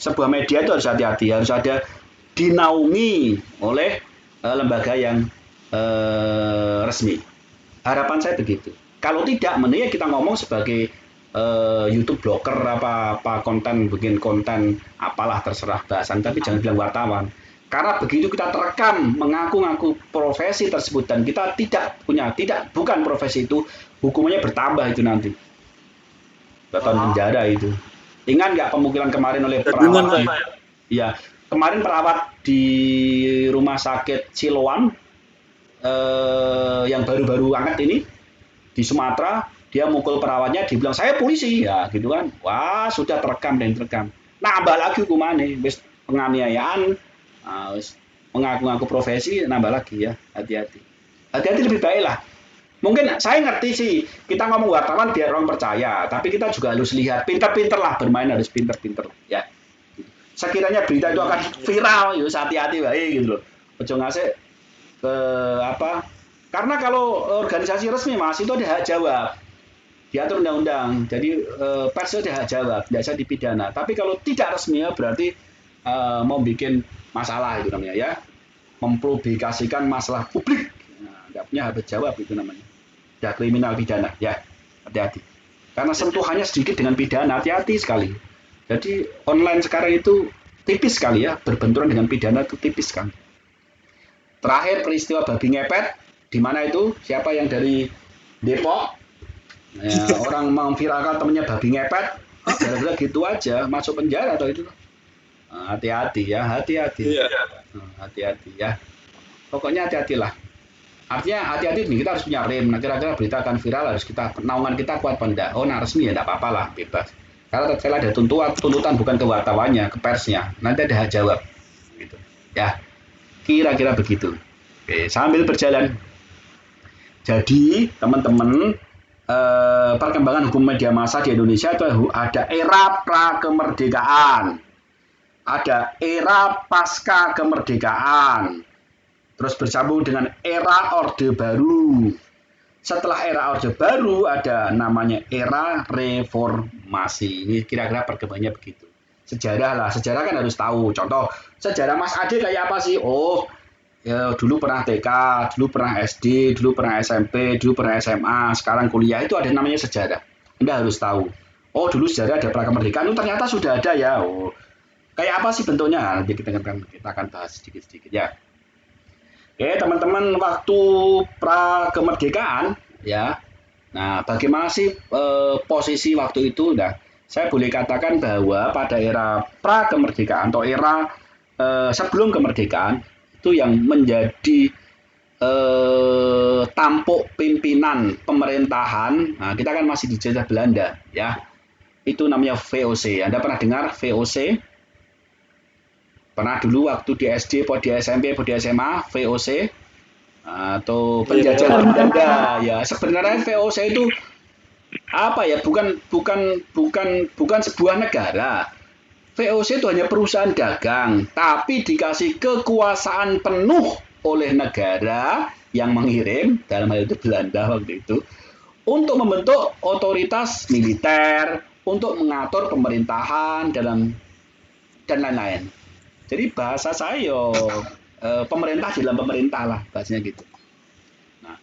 sebuah media itu harus hati-hati, harus ada dinaungi oleh lembaga yang resmi. Harapan saya begitu. Kalau tidak, mending kita ngomong sebagai YouTube blogger apa konten, bikin konten apalah terserah bahasan, tapi jangan bilang wartawan. Karena begitu kita terekam mengaku-ngaku profesi tersebut dan kita bukan profesi itu, hukumannya bertambah itu nanti. 2 tahun penjara itu. Ingat nggak pemukilan kemarin oleh perawat? Iya, kemarin perawat di rumah sakit Siloam yang baru-baru angkat ini di Sumatera, dia mukul perawatnya, dibilang saya polisi, ya gitu kan. Wah, sudah terekam. Nambah lagi hukumannya, wis penganiayaan, mengaku-ngaku profesi, nambah lagi ya, hati-hati. Hati-hati lebih baik lah. Mungkin saya ngerti sih, kita ngomong wartawan biar orang percaya, tapi kita juga harus lihat, pinter-pinter lah bermain, harus pinter-pinter ya. Sekiranya berita itu akan viral, yuk hati-hati baik gitu loh. Ojo ngasih ke apa? Karena kalau organisasi resmi Mas itu ada hak jawab. Diatur undang-undang. Jadi pers itu ada hak jawab, tidak bisa dipidana. Tapi kalau tidak resmi ya berarti mau bikin masalah itu namanya ya. Mempublikasikan masalah publik. Nah, nggak punya hak jawab itu namanya. Sudah kriminal pidana ya. Hati-hati. Karena sentuhannya sedikit dengan pidana, hati-hati sekali. Jadi online sekarang itu tipis sekali ya, berbenturan dengan pidana itu tipis sekali. Terakhir peristiwa babi ngepet, di mana itu? Siapa yang dari Depok? Ya, orang memviralkan temennya babi ngepet, gara-gara gitu aja masuk penjara atau itu. Hati-hati ya, hati-hati. Hati-hati ya. Pokoknya hati-hatilah. Artinya hati-hati nih, kita harus punya rem. Nah, kira-kira berita akan viral harus naungan kita kuat apa enggak? Oh, nah resmi ya enggak apa-apa lah, bebas. Karena tatkala ada tuntutan bukan ke wartawannya, ke persnya, nanti ada hak jawab. Gitu. Ya, kira-kira begitu. Oke, sambil berjalan. Jadi, teman-teman, perkembangan hukum media massa di Indonesia itu ada era pra-kemerdekaan, ada era pasca kemerdekaan, terus bersambung dengan era Orde Baru. Setelah era Orde Baru ada namanya era reformasi. Ini kira-kira perkembangannya begitu. Sejarah lah, sejarah kan harus tahu. Contoh, sejarah Mas Ade kayak apa sih? Oh, ya, dulu pernah TK, dulu pernah SD, dulu pernah SMP, dulu pernah SMA, sekarang kuliah, itu ada namanya sejarah. Anda harus tahu. Oh, dulu sejarah ada prakemerdekaan, itu ternyata sudah ada ya. Oh, kayak apa sih bentuknya? Nanti kita akan bahas sedikit-sedikit ya. Oke, teman-teman, waktu prakemerdekaan ya. Nah, bagaimana sih posisi waktu itu? Nah, saya boleh katakan bahwa pada era prakemerdekaan atau era sebelum kemerdekaan itu yang menjadi tampuk pimpinan pemerintahan. Nah, kita kan masih dijajah Belanda ya. Itu namanya VOC. Anda pernah dengar VOC? Pernah dulu waktu di SD, di SMP, di SMA, VOC atau penjajahan Belanda ya. Sebenarnya VOC itu apa ya? Bukan sebuah negara. VOC itu hanya perusahaan dagang, tapi dikasih kekuasaan penuh oleh negara yang mengirim, dalam hal itu Belanda waktu itu, untuk membentuk otoritas militer, untuk mengatur pemerintahan dan lain-lain. Jadi bahasa saya pemerintah dalam pemerintah lah bahasanya gitu. Nah,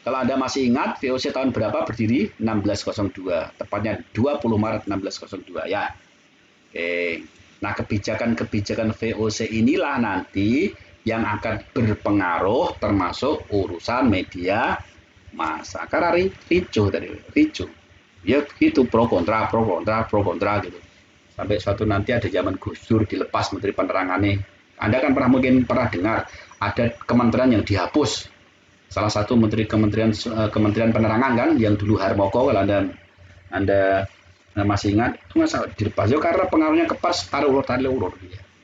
kalau Anda masih ingat VOC tahun berapa berdiri? 1602, tepatnya 20 Maret 1602 ya. Oke. Nah, kebijakan-kebijakan VOC inilah nanti yang akan berpengaruh termasuk urusan media massa. Karena ricuh tadi, ricuh. Ya gitu, pro kontra gitu. Sampai suatu nanti ada zaman Gus Dur dilepas Menteri Penerangannya. Anda kan mungkin pernah dengar ada kementerian yang dihapus. Salah satu Kementerian Penerangan kan yang dulu Harmoko, kalau Anda masih ingat, itu nggak dilepas. Ya karena pengaruhnya ke pers, tarik ulur.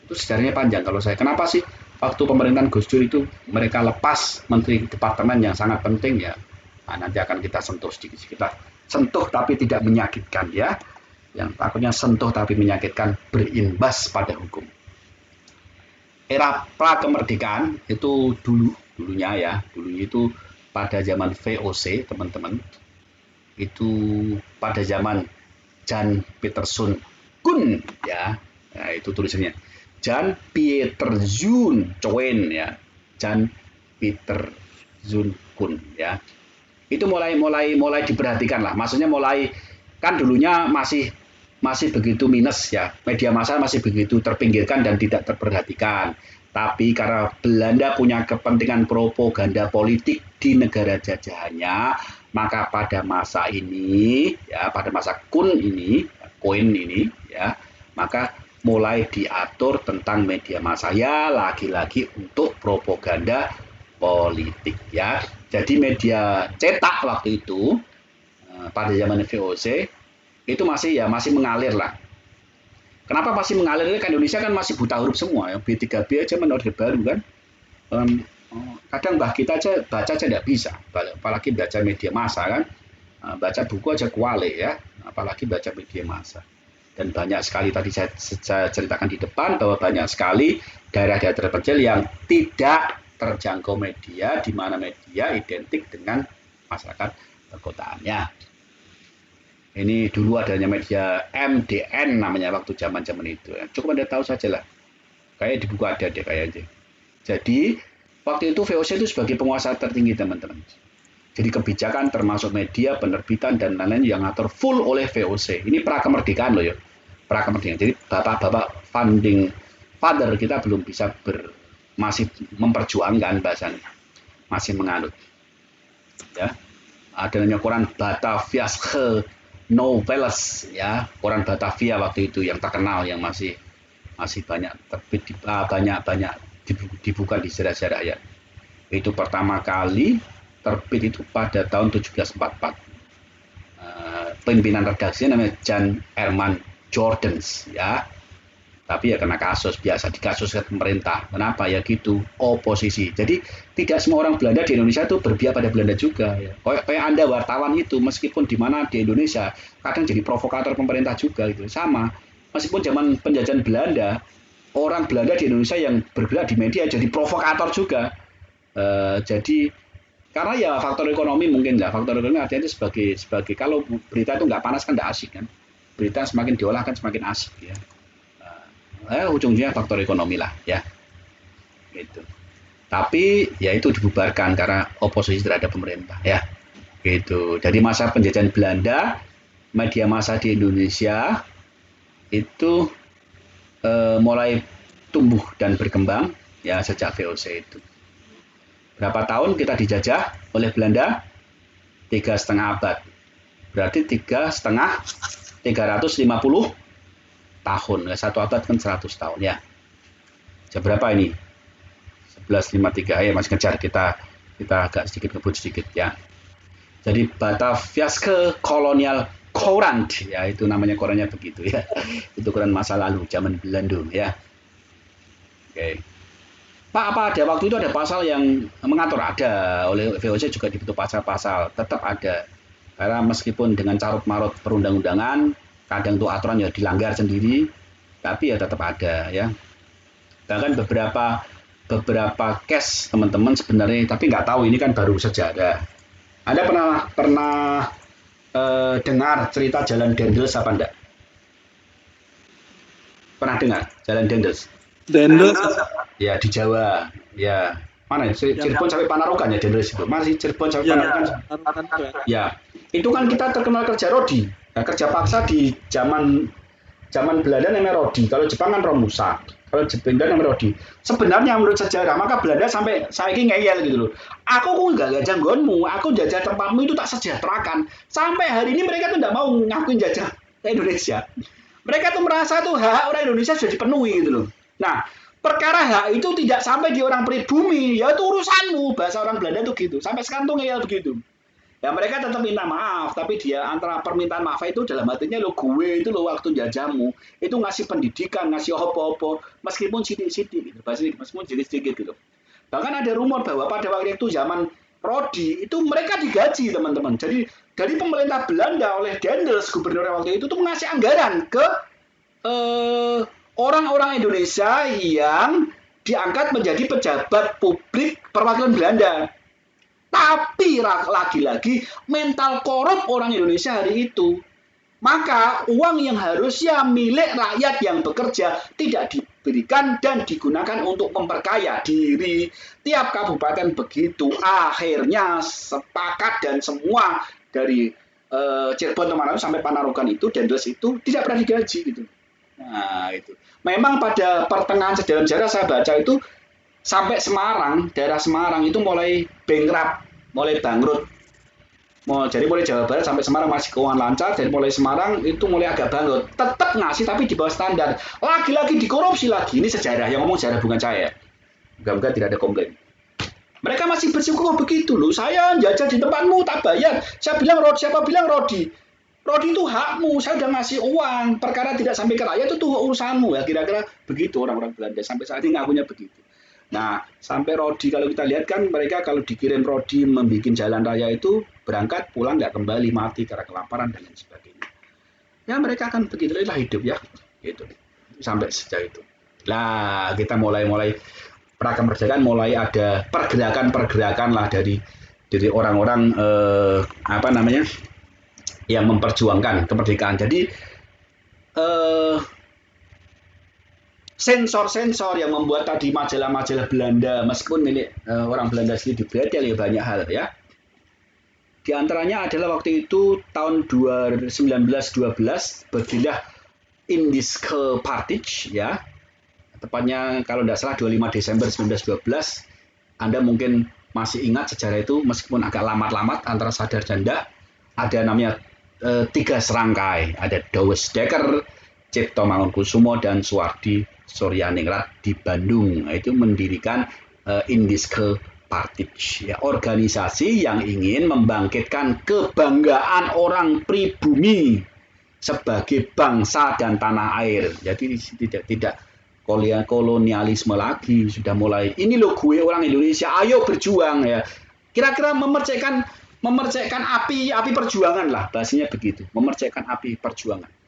Itu sejarahnya panjang kalau saya. Kenapa sih waktu pemerintahan Gus Dur itu mereka lepas menteri departemen yang sangat penting ya? Nah, nanti akan kita sentuh sedikit. Kita sentuh tapi tidak menyakitkan ya. yang takutnya sentuh tapi menyakitkan, berimbas pada hukum. Era pra-kemerdekaan itu dulunya itu pada zaman VOC, teman-teman. Itu pada zaman Jan Pieterszoon Koen, ya. Nah, itu tulisannya. Jan Pieterszoon Koen, ya. Jan Pieterszoon Koen, ya. Itu mulai diperhatikan lah. Maksudnya mulai, kan dulunya masih begitu minus ya, media massa masih begitu terpinggirkan dan tidak terperhatikan. Tapi karena Belanda punya kepentingan propaganda politik di negara jajahannya, maka pada masa ini, ya pada masa Koen ini, ya maka mulai diatur tentang media massa, ya lagi-lagi untuk propaganda politik, ya. Jadi media cetak waktu itu pada zaman VOC itu masih mengalir lah. Kenapa masih mengalir? Kan Indonesia kan masih buta huruf semua ya. B3B aja Orde Baru kan. Kadang kita aja baca aja tidak bisa, apalagi baca media massa kan. Baca buku aja kualik ya, apalagi baca media massa. Dan banyak sekali tadi saya ceritakan di depan bahwa banyak sekali daerah-daerah terpencil yang tidak terjangkau media, di mana media identik dengan masyarakat perkotaannya. Ini dulu adanya media MDN namanya waktu zaman-zaman itu. Cukup Anda tahu saja lah. Kayak di buku ada deh kayaknya. Jadi waktu itu VOC itu sebagai penguasa tertinggi, teman-teman. Jadi kebijakan termasuk media, penerbitan dan lain-lain yang ngatur full oleh VOC. Ini pra-kemerdekaan loh ya. Pra-kemerdekaan. Jadi bapak-bapak founding father kita belum bisa masih memperjuangkan bahasanya. Masih menganut. Ya. Ada namanya koran Bataviasche Novelles ya, koran Batavia waktu itu yang terkenal, yang masih banyak terbit, banyak dibuka di sejarah rakyat. Itu pertama kali terbit itu pada tahun 1744. Pimpinan redaksinya namanya Jan Herman Jordaens ya. Tapi ya kena kasus, biasa dikasuskan pemerintah. Kenapa ya gitu? Oposisi. Jadi tidak semua orang Belanda di Indonesia itu berpihak pada Belanda juga. Ya. Kayak Anda wartawan itu, meskipun di mana di Indonesia, kadang jadi provokator pemerintah juga gitu. Sama. Meskipun zaman penjajahan Belanda, orang Belanda di Indonesia yang bergerak di media jadi provokator juga. Jadi karena ya faktor ekonomi mungkin lah. Faktor ekonomi artinya itu sebagai kalau berita itu nggak panas kan nggak asik kan. Berita semakin diolah kan semakin asik ya. Ujungnya faktor ekonomi lah ya gitu. Tapi ya itu dibubarkan karena oposisi terhadap pemerintah ya gitu. Jadi masa penjajahan Belanda, media massa di Indonesia itu mulai tumbuh dan berkembang ya sejak VOC itu. Berapa tahun kita dijajah oleh Belanda? 3,5 abad. Berarti 350 tahun, satu abad kan 100 tahun ya. Jam berapa ini? 11.53 ya, masih ngejar, kita agak sedikit ngebut sedikit ya. Jadi Bataviasche Colonial Courant ya, itu namanya korannya begitu ya. Itu koran masa lalu zaman Belanda ya. Oke. Pak, apa ada waktu itu ada pasal yang mengatur? Ada, oleh VOC juga dibentuk pasal-pasal, tetap ada. Karena meskipun dengan carut-marut perundang-undangan, kadang tuh aturan ya dilanggar sendiri, tapi ya tetap ada ya. Bahkan beberapa case teman-teman sebenarnya, tapi nggak tahu, ini kan baru sejarah. Anda pernah dengar cerita Jalan Dendels apa enggak? Pernah dengar Jalan Dendels? Dendels ya di Jawa ya. Mana ya? Cirebon sampai Panarukan ya Dendels itu. Masih Cirebon sampai Panarukan. Ya, itu kan kita terkenal kerja rodi. Nah, kerja paksa di zaman Belanda namanya rodi. Kalau Jepang kan romusa. Kalau Belanda namanya rodi. Sebenarnya menurut sejarah, maka Belanda sampai saiki ngeyel gitu loh. Aku nggak jajah nggonmu, aku jajah tempatmu itu tak sejahterakan. Sampai hari ini mereka tuh nggak mau ngakuin jajah Indonesia. Mereka tuh merasa tuh hak orang Indonesia sudah dipenuhi gitu loh. Nah, perkara hak itu tidak sampai di orang pribumi, ya itu urusanmu. Bahasa orang Belanda tuh gitu. Sampai sekarang tuh ngeyel begitu. Ya mereka tetap minta maaf, tapi dia antara permintaan maaf itu dalam artinya lo gue itu lo waktu jajamu itu ngasih pendidikan, ngasih opo-opo, meskipun sidik-sidik gitu, meskipun sedikit-sedikit gitu. Bahkan ada rumor bahwa pada waktu itu zaman Rodi itu mereka digaji teman-teman. Jadi dari pemerintah Belanda oleh Dendels gubernur waktu itu tuh ngasih anggaran ke orang-orang Indonesia yang diangkat menjadi pejabat publik perwakilan Belanda. Tapi lagi-lagi mental korup orang Indonesia hari itu. Maka uang yang harusnya milik rakyat yang bekerja tidak diberikan dan digunakan untuk memperkaya diri. Tiap kabupaten begitu. Akhirnya sepakat dan semua dari Cirebon sampai Panarukan itu, Dendels itu tidak pernah digaji gitu. Nah itu. Memang pada pertengahan sejarah saya baca itu sampai Semarang, daerah Semarang itu mulai bankrupt, mulai bangkrut. Jadi mulai Jawa Barat sampai Semarang masih keuangan lancar, dan mulai Semarang itu mulai agak bangkrut. Tetap ngasih tapi di bawah standar. Lagi-lagi dikorupsi lagi. Ini sejarah, yang ngomong sejarah bukan saya. Moga-moga tidak ada komplain. Mereka masih bersyukur begitu loh. Saya jajan di tempatmu tak bayar. Saya bilang siapa bilang Rodi? Rodi itu hakmu. Saya udah ngasih uang. Perkara tidak sampai ke rakyat itu urusanmu ya. Kira-kira begitu orang-orang Belanda. Sampai saat ini ngakunya begitu. Nah, sampai Rodi kalau kita lihat kan mereka kalau dikirim Rodi membuat jalan raya itu berangkat pulang nggak kembali, mati karena kelaparan dan lain sebagainya. Ya mereka akan begitu lah hidup ya, gitu. Sampai sejauh itu. Nah, kita mulai prakemerdekaan mulai ada pergerakan lah dari orang-orang yang memperjuangkan kemerdekaan. Jadi sensor-sensor yang membuat tadi majalah-majalah Belanda, meskipun milik orang Belanda sendiri dibredel ya banyak hal ya. Di antaranya adalah waktu itu tahun 1912 berdirilah Indiske Partij ya. Tepatnya kalau tidak salah 25 Desember 1912. Anda mungkin masih ingat sejarah itu meskipun agak lamat-lamat antara sadar dan tidak. Ada namanya 3 serangkai, ada Douwes Dekker, Cipto Mangunkusumo dan Suwardi Suryaningrat di Bandung. Nah, itu mendirikan Indiske Partij, ya, organisasi yang ingin membangkitkan kebanggaan orang pribumi sebagai bangsa dan tanah air. Jadi tidak kolonialisme lagi, sudah mulai ini loh gue orang Indonesia, ayo berjuang ya. Kira-kira memercikkan api perjuangan lah, bahasanya begitu, memercikkan api perjuangan.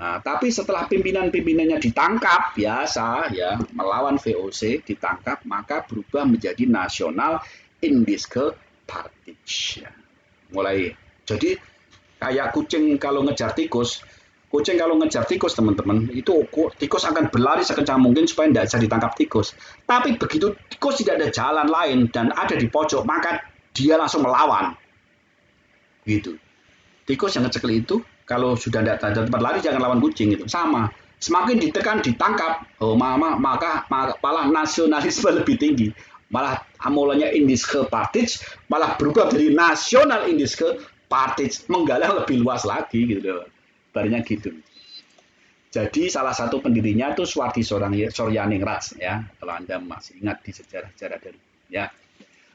Nah, tapi setelah pimpinan-pimpinannya ditangkap, biasa ya, melawan VOC, ditangkap, maka berubah menjadi Nasional Indiske Partij. Ya. Mulai, jadi kayak kucing kalau ngejar tikus, teman-teman, itu tikus akan berlari sekencang mungkin supaya tidak bisa ditangkap tikus. Tapi begitu tikus tidak ada jalan lain dan ada di pojok, maka dia langsung melawan. Gitu. Tikus yang ngecekel itu, kalau sudah tidak ada tempat lari jangan lawan kucing itu sama. Semakin ditekan ditangkap, maka malah nasionalisme lebih tinggi. Malah mulanya Indiske Partij malah berubah dari Nasional Indiske Partij, menggalang lebih luas lagi gitu. Barunya gitu. Jadi salah satu pendirinya itu Suwardi Suryaningrat ya. Kalau Anda masih ingat di sejarah-sejarah dari ya.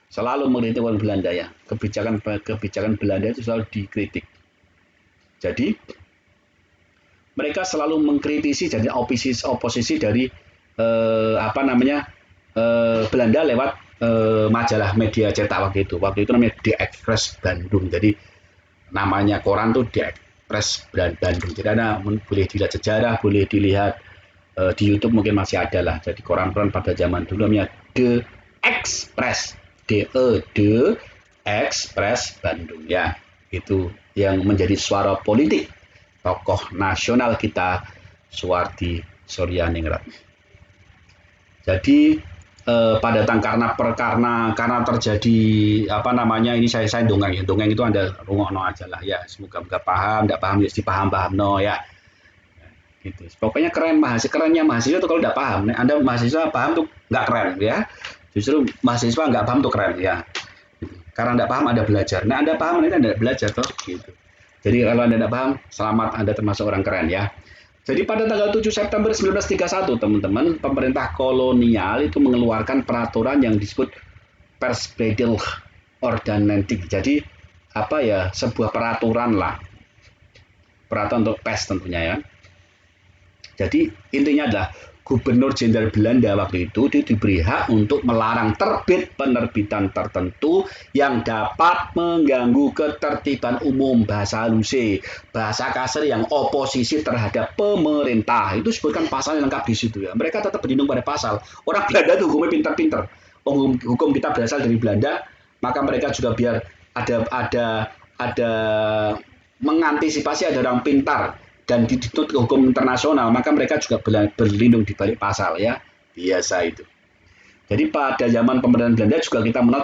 Selalu mengkritik orang Belanda ya. Kebijakan Belanda itu selalu dikritik. Jadi mereka selalu mengkritisi jadi oposisi dari Belanda lewat majalah media cetak waktu itu. Waktu itu namanya Die Express Bandung. Jadi namanya koran tuh Die Express Bandung. Jadi Anda boleh dilihat sejarah, boleh dilihat di YouTube mungkin masih ada lah. Jadi koran-koran pada zaman dulu namanya The Express, The Express Bandung ya. Itu yang menjadi suara politik tokoh nasional kita Suwardi Suryaningrat. Jadi pada karena terjadi ini saya dongeng itu Anda rungokno aja lah ya, semoga paham, tidak paham ya dipaham no ya. Gitu. Pokoknya kerennya mahasiswa itu kalau tidak paham. Anda mahasiswa paham tuh nggak keren ya. Justru mahasiswa nggak paham tuh keren ya. Karena Anda paham, Anda belajar. Nah, Anda paham, Anda belajar toh, gitu. Jadi kalau Anda tidak paham, selamat, Anda termasuk orang keren ya. Jadi pada tanggal 7 September 1931, teman-teman, pemerintah kolonial itu mengeluarkan peraturan yang disebut Persbredelordonnantie. Jadi sebuah peraturan lah. Peraturan untuk pers tentunya ya. Jadi intinya adalah Gubernur Jenderal Belanda waktu itu dia diberi hak untuk melarang terbit penerbitan tertentu yang dapat mengganggu ketertiban umum, bahasa halusnya, bahasa kasar yang oposisi terhadap pemerintah. Itu sebutkan pasal yang lengkap di situ ya. Mereka tetap berlindung pada pasal. Orang Belanda itu hukumnya pinter-pinter. Hukum kita berasal dari Belanda, maka mereka juga biar ada mengantisipasi ada orang pintar dan dituntut hukum internasional, maka mereka juga berlindung di balik pasal ya, biasa itu. Jadi pada zaman pemerintahan Belanda juga kita mengenal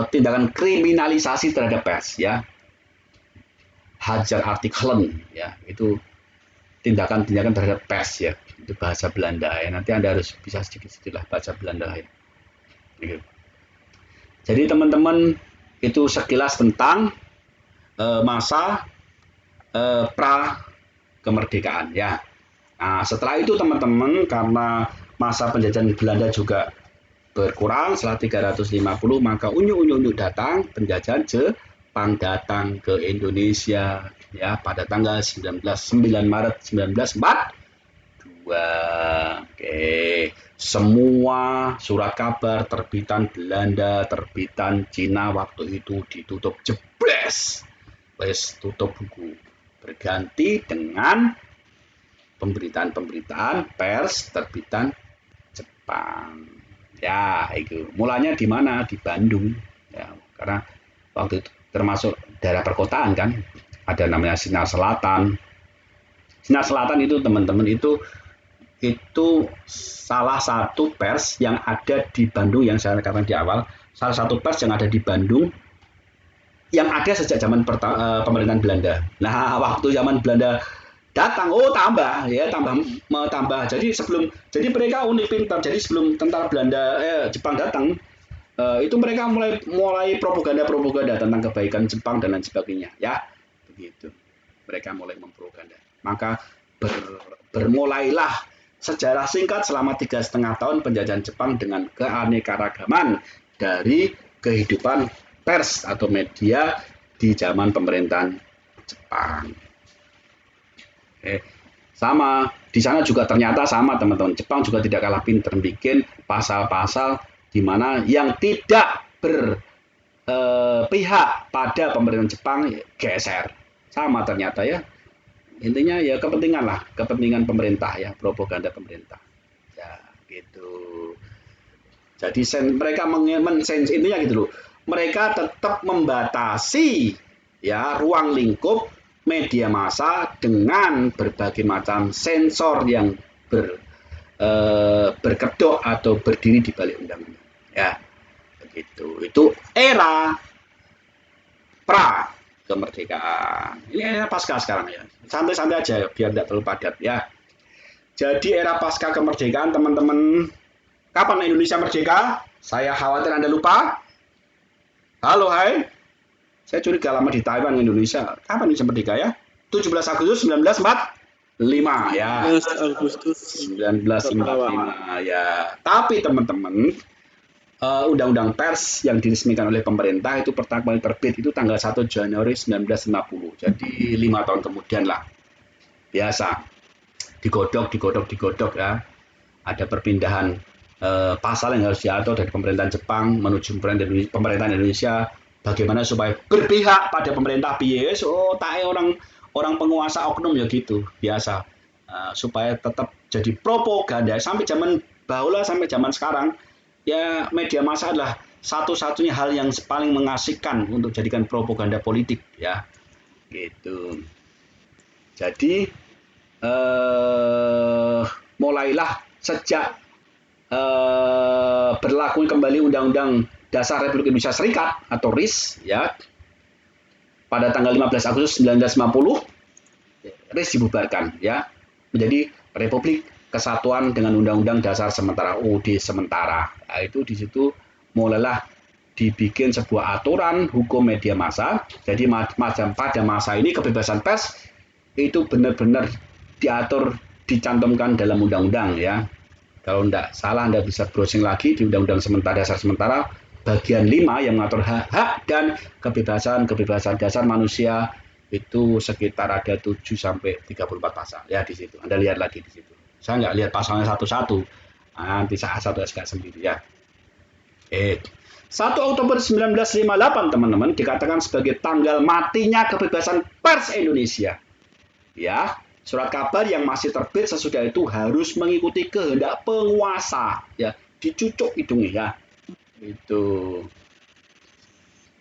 tindakan kriminalisasi terhadap pers ya, hajar artikelen ya, itu tindakan terhadap pers ya, itu bahasa Belanda ya. Nanti Anda harus bisa sedikit-sedikit lah bahasa Belanda ya. Jadi teman-teman itu sekilas tentang masa pra kemerdekaan ya. Nah, setelah itu teman-teman, karena masa penjajahan Belanda juga berkurang setelah 350, maka unyu datang, penjajahan Jepang datang ke Indonesia ya pada tanggal 9 Maret 1942. Oke. Semua surat kabar terbitan Belanda, terbitan Cina waktu itu ditutup, jebres. Wes tutup buku. Berganti dengan pemberitaan pers terbitan Jepang. Ya, itu. Mulanya di mana? Di Bandung. Ya, karena waktu itu termasuk daerah perkotaan kan. Ada namanya Sinar Selatan. Sinar Selatan itu teman-teman itu salah satu pers yang ada di Bandung yang saya katakan di awal. Salah satu pers yang ada di Bandung yang ada sejak zaman pemerintahan Belanda. Nah, waktu zaman Belanda datang, tambah. Jadi mereka unik pintar. Jadi sebelum tentara Jepang datang, itu mereka mulai propaganda tentang kebaikan Jepang dan lain sebagainya, ya, begitu. Mereka mulai mempropaganda. Maka bermulailah sejarah singkat selama 3,5 tahun penjajahan Jepang dengan keanekaragaman dari kehidupan pers atau media di zaman pemerintahan Jepang. Sama di sana juga ternyata sama teman-teman. Jepang juga tidak kalah pintar bikin pasal-pasal di mana yang tidak berpihak pada pemerintahan Jepang geser. Sama ternyata ya. Intinya ya kepentingan pemerintah ya, propaganda pemerintah. Ya, gitu. Jadi mereka intinya gitu loh. Mereka tetap membatasi ya ruang lingkup media massa dengan berbagai macam sensor yang berkedok atau berdiri di balik undang-undang. Ya, begitu. Itu era pra kemerdekaan. Ini era pasca sekarang ya. Santai-santai aja biar tidak terlalu padat ya. Jadi era pasca kemerdekaan teman-teman. Kapan Indonesia merdeka? Saya khawatir Anda lupa. Halo, hai. Saya curiga lama di Taiwan, Indonesia. Kapan Indonesia merdeka ya? 17 Agustus 1945 ya. 17 Agustus 1945 ya. Tapi teman-teman, undang-undang pers yang diresmikan oleh pemerintah itu pertama kali terbit itu tanggal 1 Januari 1950. Jadi 5 tahun kemudian lah. Biasa. Digodok ya. Ada perpindahan pasal yang harus diatur dari pemerintahan Jepang menuju pemerintahan Indonesia, bagaimana supaya berpihak pada pemerintah piye. Orang penguasa oknum ya gitu biasa, supaya tetap jadi propaganda sampai zaman bahula sampai zaman sekarang ya. Media massa adalah satu-satunya hal yang paling mengasihkan untuk jadikan propaganda politik ya gitu. Jadi mulailah sejak berlaku kembali Undang-Undang Dasar Republik Indonesia Serikat atau RIS ya pada tanggal 15 Agustus 1950, RIS dibubarkan ya menjadi Republik Kesatuan dengan Undang-Undang Dasar Sementara UUD sementara. Nah, itu di situ mulailah dibikin sebuah aturan hukum media massa. Jadi pada masa ini kebebasan pers itu benar-benar diatur, dicantumkan dalam undang-undang ya. Kalau tidak salah Anda bisa browsing lagi di Undang-Undang Dasar Sementara bagian 5 yang mengatur hak dan kebebasan dasar manusia itu sekitar ada 7 sampai 34 pasal ya di situ. Anda lihat lagi di situ. Saya nggak lihat pasalnya satu-satu. Nanti saat satu SK sendiri ya. 1 Oktober 1958 teman-teman dikatakan sebagai tanggal matinya kebebasan pers Indonesia. Ya, surat kabar yang masih terbit sesudah itu harus mengikuti kehendak penguasa ya, dicucuk hidungnya ya. Itu.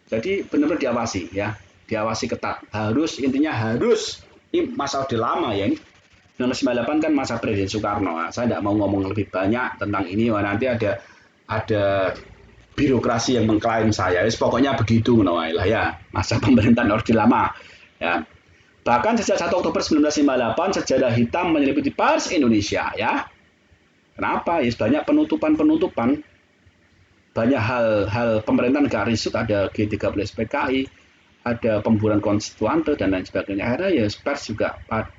Jadi benar-benar diawasi ya, diawasi ketat. Intinya harus. Ini masa Orde Lama ya ini. 1998 kan masa Presiden Soekarno. Nah, saya tidak mau ngomong lebih banyak tentang ini. Wah, nanti ada birokrasi yang mengklaim saya. Pokoknya begitu lah ya. Masa pemerintahan Orde Lama. Ya. Bahkan sejak 1 Oktober 1958 sejarah hitam menyelimuti pers Indonesia ya. Kenapa? Ya banyak penutupan. Banyak hal pemerintah negara risut, ada G13 PKI, ada pemburuan konstituante dan lain sebagainya. Akhirnya ya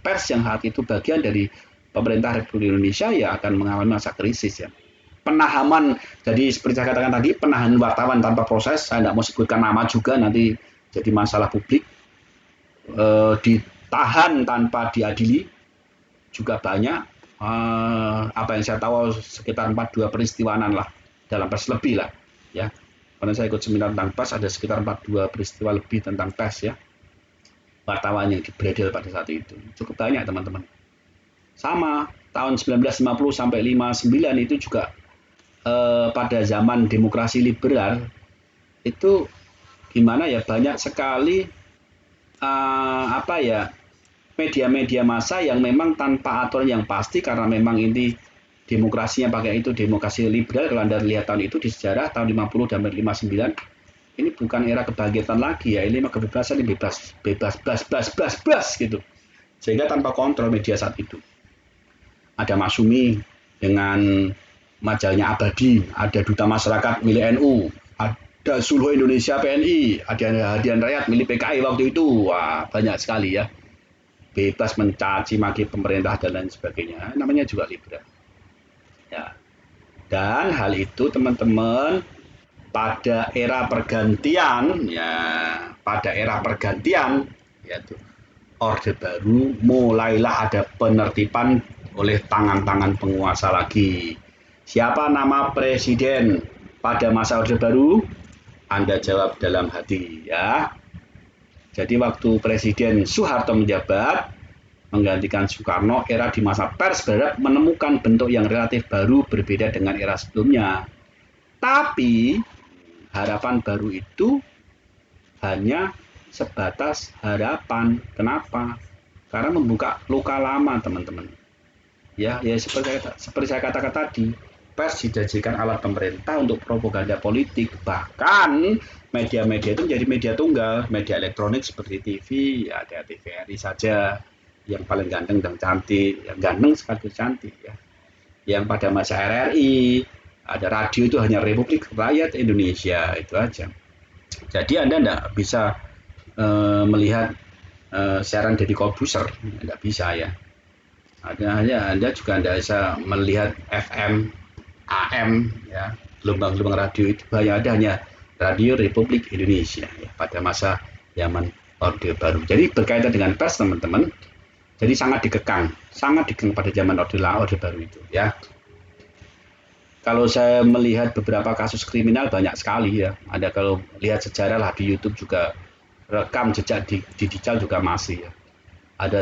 pers yang saat itu bagian dari pemerintah Republik Indonesia ya akan mengalami masa krisis ya. Penahanan, jadi seperti saya katakan tadi, penahanan wartawan tanpa proses, saya tidak mau sebutkan nama juga nanti jadi masalah publik. Ditahan tanpa diadili juga banyak. Apa yang saya tahu sekitar 42 peristiwaan lah dalam pers lebih lah ya, karena saya ikut seminar tentang pers, ada sekitar 42 peristiwa lebih tentang pers ya, wartawan yang diberedel pada saat itu cukup banyak teman-teman. Sama tahun 1950 sampai 59 itu juga pada zaman demokrasi liberal itu gimana ya, banyak sekali media-media massa yang memang tanpa aturan yang pasti, karena memang ini demokrasinya pakai itu demokrasi liberal. Kalau Anda lihat tahun itu di sejarah tahun 50 dan 59 ini bukan era kebahagiaan lagi ya, ini mah kebebasan, ini bebas gitu, sehingga tanpa kontrol media saat itu. Ada Masyumi dengan majalahnya Abadi, ada Duta Masyarakat milik NU, ada Sulho Indonesia PNI, ada Hadian Rakyat milik PKI waktu itu. Wah, banyak sekali ya, bebas mencaci maki pemerintah dan lain sebagainya, namanya juga liberal ya. Dan hal itu teman-teman pada era pergantian yaitu Orde Baru, mulailah ada penertiban oleh tangan-tangan penguasa lagi. Siapa nama presiden pada masa Orde Baru? Anda jawab dalam hati ya. Jadi waktu Presiden Soeharto menjabat menggantikan Soekarno, era di masa pers barat menemukan bentuk yang relatif baru berbeda dengan era sebelumnya. Tapi harapan baru itu hanya sebatas harapan. Kenapa? Karena membuka luka lama teman-teman. Ya seperti saya katakan tadi, pers dijadikan alat pemerintah untuk propaganda politik. Bahkan media-media itu menjadi media tunggal, media elektronik seperti TV, ya ada TVRI saja yang paling ganteng dan cantik, yang ganteng sekaligus cantik ya. Yang pada masa RRI ada radio itu hanya Republik Rakyat Indonesia, itu aja. Jadi Anda tidak bisa melihat siaran Deddy Corbuzier, tidak bisa ya. Anda juga tidak bisa melihat FM, AM ya, gelombang-gelombang radio itu hanya Radio Republik Indonesia ya, pada masa zaman Orde Baru. Jadi berkaitan dengan pers teman-teman, jadi sangat dikekang pada zaman Orde Baru itu ya. Kalau saya melihat beberapa kasus kriminal banyak sekali ya. Ada kalau lihat sejarah lah di YouTube juga, rekam jejak digital juga masih ya. Ada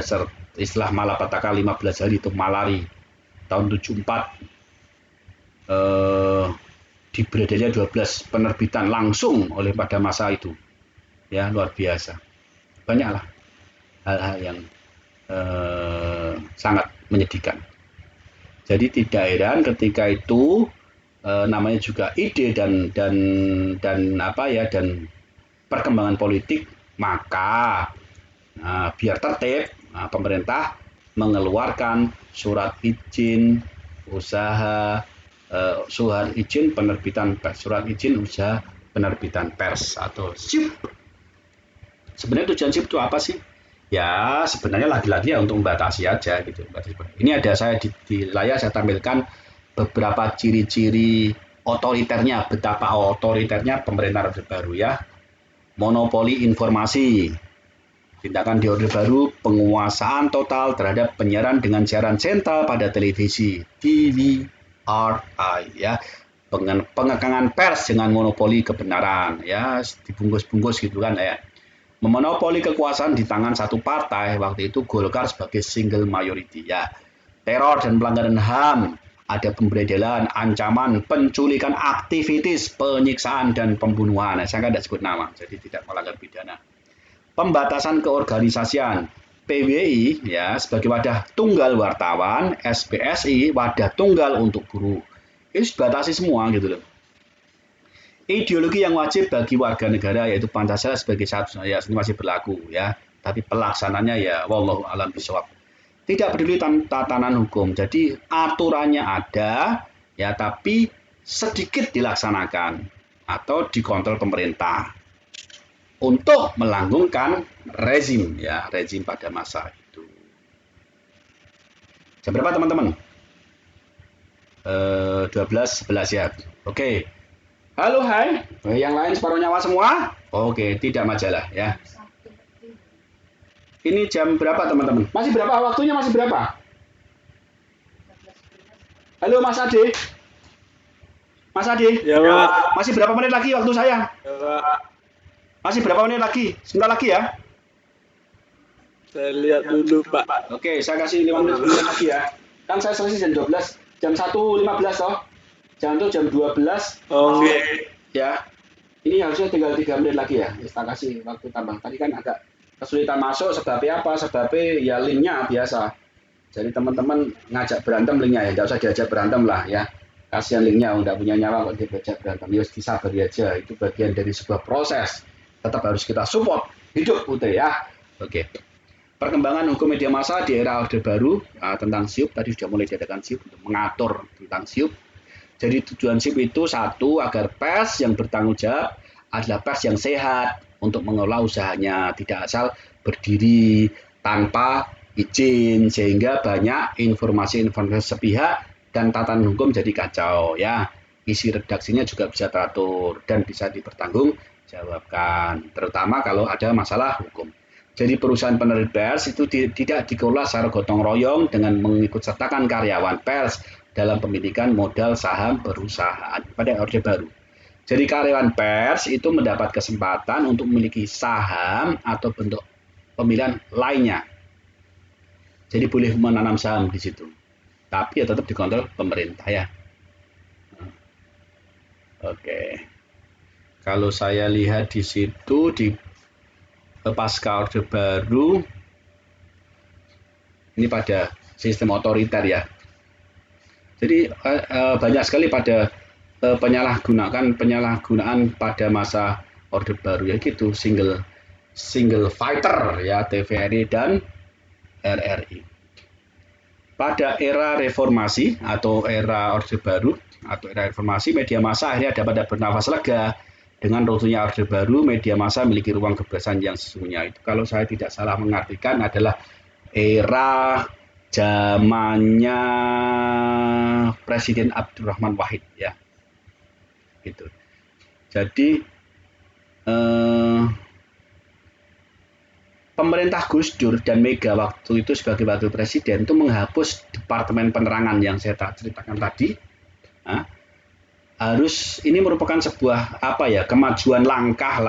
istilah malapetaka 15 hari itu malari. Tahun 74 diberedelnya 12 penerbitan langsung oleh pada masa itu. Ya, luar biasa. Banyaklah hal-hal yang sangat menyedihkan. Jadi tidak heran ketika itu namanya juga ide dan perkembangan politik, maka biar tertib, pemerintah mengeluarkan surat izin usaha, surat izin penerbitan pers, surat izin usaha penerbitan pers atau SIP. Sebenarnya tujuan SIP itu apa sih? Ya sebenarnya lagi-lagi ya untuk membatasi aja gitu. Ini ada saya di layar saya tampilkan beberapa ciri-ciri otoriternya, betapa otoriternya pemerintahan Orde Baru ya. Monopoli informasi, Tindakan di Orde Baru, penguasaan total terhadap penyiaran dengan siaran sentral pada televisi, TVRI, ya. Pengekangan pers dengan monopoli kebenaran, ya, dibungkus-bungkus gitu kan ya. Memonopoli kekuasaan di tangan satu partai, waktu itu Golkar sebagai single majority, ya. Teror dan pelanggaran HAM, ada pemberedelan, ancaman, penculikan, aktivitis, penyiksaan dan pembunuhan. Nah, saya kan tidak sebut nama, jadi tidak melanggar pidana. Pembatasan keorganisasian, PWI ya sebagai wadah tunggal wartawan, SPSI wadah tunggal untuk buruh. Ini dibatasi semua gitu loh. Ideologi yang wajib bagi warga negara yaitu Pancasila sebagai satu, ya ini masih berlaku ya, tapi pelaksananya ya wallahu alam bishawab. Tidak peduli tatanan hukum, jadi aturannya ada ya, tapi sedikit dilaksanakan atau dikontrol pemerintah untuk melanggengkan rezim ya, rezim pada masa itu. Jam berapa teman-teman? 12:11 ya. Oke. Halo, hai. Yang lain separuh nyawa semua? Oke, tidak majalah ya. Ini jam berapa teman-teman? Masih berapa waktunya? Masih berapa? Halo Mas Ade. Mas Ade. Ya, Pak. Masih berapa menit lagi waktu saya? Ya, Pak. Masih berapa menit lagi? Sebentar lagi ya. Saya lihat dulu, Pak. Oke, saya kasih 5 menit lagi ya. Kan saya selesai jam 12. Jam 1.15 toh. Jangan tuh jam 12. Oke. Ya. Ini harusnya tinggal 3 menit lagi ya. Kita kasih waktu tambah. Tadi kan agak kesulitan masuk, sebabnya apa? Sebabnya ya linknya biasa. Jadi teman-teman ngajak berantem linknya ya. Nggak usah diajak berantem lah ya. Kasihan linknya, nggak punya nyawa kok diajak berantem. Ya disabari aja. Itu bagian dari sebuah proses. Tetap harus kita support hidup UT ya. Oke. Perkembangan hukum media massa di era Orde Baru tentang SIUP, tadi sudah mulai diadakan SIUP untuk mengatur tentang SIUP. Jadi tujuan SIUP itu satu, agar pers yang bertanggung jawab adalah pers yang sehat untuk mengelola usahanya, tidak asal berdiri tanpa izin sehingga banyak informasi-informasi sepihak dan tatanan hukum jadi kacau ya. Isi redaksinya juga bisa teratur dan bisa dipertanggungjawabkan, terutama kalau ada masalah hukum. Jadi perusahaan penerbit pers itu tidak dikelola secara gotong royong dengan mengikutsertakan karyawan pers dalam pemilikan modal saham perusahaan pada Orde Baru. Jadi karyawan pers itu mendapat kesempatan untuk memiliki saham atau bentuk pemilihan lainnya. Jadi boleh menanam saham di situ. Tapi ya tetap dikontrol pemerintah ya. Oke. Kalau saya lihat di situ di pasca Orde Baru ini pada sistem otoriter ya. Jadi banyak sekali pada penyalahgunaan pada masa Orde Baru ya gitu, single fighter ya, TVRI dan RRI. Pada era reformasi atau era Orde Baru atau era reformasi, media massa akhirnya dapat bernafas lega. Dengan runtuhnya Orde Baru, media massa memiliki ruang kebebasan yang sesungguhnya. Itu kalau saya tidak salah mengartikan adalah era zamannya Presiden Abdurrahman Wahid ya. Gitu. Jadi pemerintah Gus Dur dan Mega waktu itu sebagai wakil presiden itu menghapus Departemen Penerangan yang saya ceritakan tadi. Harus ini merupakan sebuah kemajuan langkah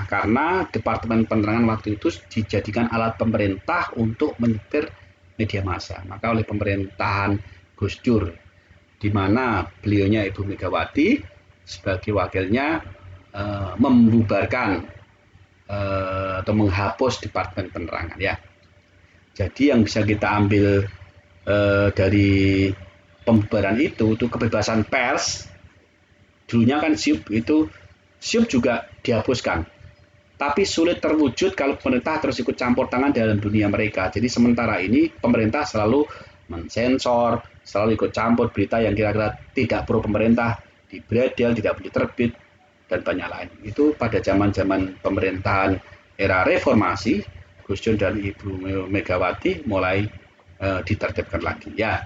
karena Departemen Penerangan waktu itu dijadikan alat pemerintah untuk menyetir media massa. Maka oleh pemerintahan Gus Dur, di mana beliaunya Ibu Megawati sebagai wakilnya membubarkan atau menghapus Departemen Penerangan ya. Jadi yang bisa kita ambil dari pembubaran itu kebebasan pers. Dulunya kan SIUP juga dihapuskan, tapi sulit terwujud kalau pemerintah terus ikut campur tangan dalam dunia mereka. Jadi sementara ini pemerintah selalu mensensor, selalu ikut campur berita yang kira-kira tidak pro pemerintah, dibredel, tidak boleh terbit dan banyak lain. Itu pada zaman-zaman pemerintahan era reformasi, Gus Dur dan Ibu Megawati mulai ditertibkan lagi ya.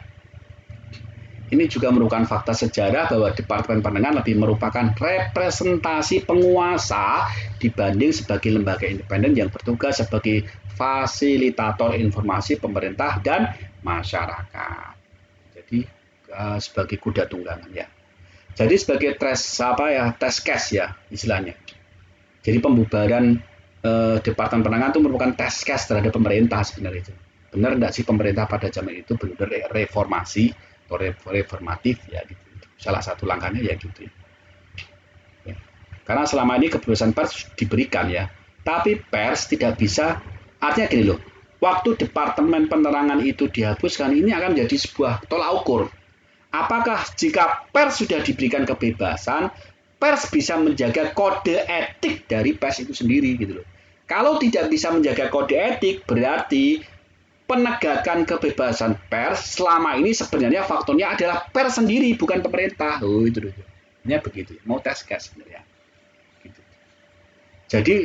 ini juga merupakan fakta sejarah bahwa Departemen Penerangan lebih merupakan representasi penguasa dibanding sebagai lembaga independen yang bertugas sebagai fasilitator informasi pemerintah dan masyarakat. Jadi sebagai kuda tunggangan ya. Jadi sebagai test case ya istilahnya. Jadi pembubaran Departemen Penerangan itu merupakan test case terhadap pemerintah sebenarnya itu. Benar enggak sih pemerintah pada zaman itu benar-benar reformasi atau reformatif ya gitu. Salah satu langkahnya ya gitu ya. Karena selama ini kebebasan pers diberikan ya, tapi pers tidak bisa, artinya gini loh, waktu Departemen Penerangan itu dihapuskan, ini akan menjadi sebuah tolak ukur. Apakah jika pers sudah diberikan kebebasan, pers bisa menjaga kode etik dari pers itu sendiri gitu loh. Kalau tidak bisa menjaga kode etik, berarti penegakan kebebasan pers selama ini sebenarnya faktornya adalah pers sendiri, bukan pemerintah. Oh itu loh. Ini begitu. Mau tes gas sebenarnya. Gitu. Jadi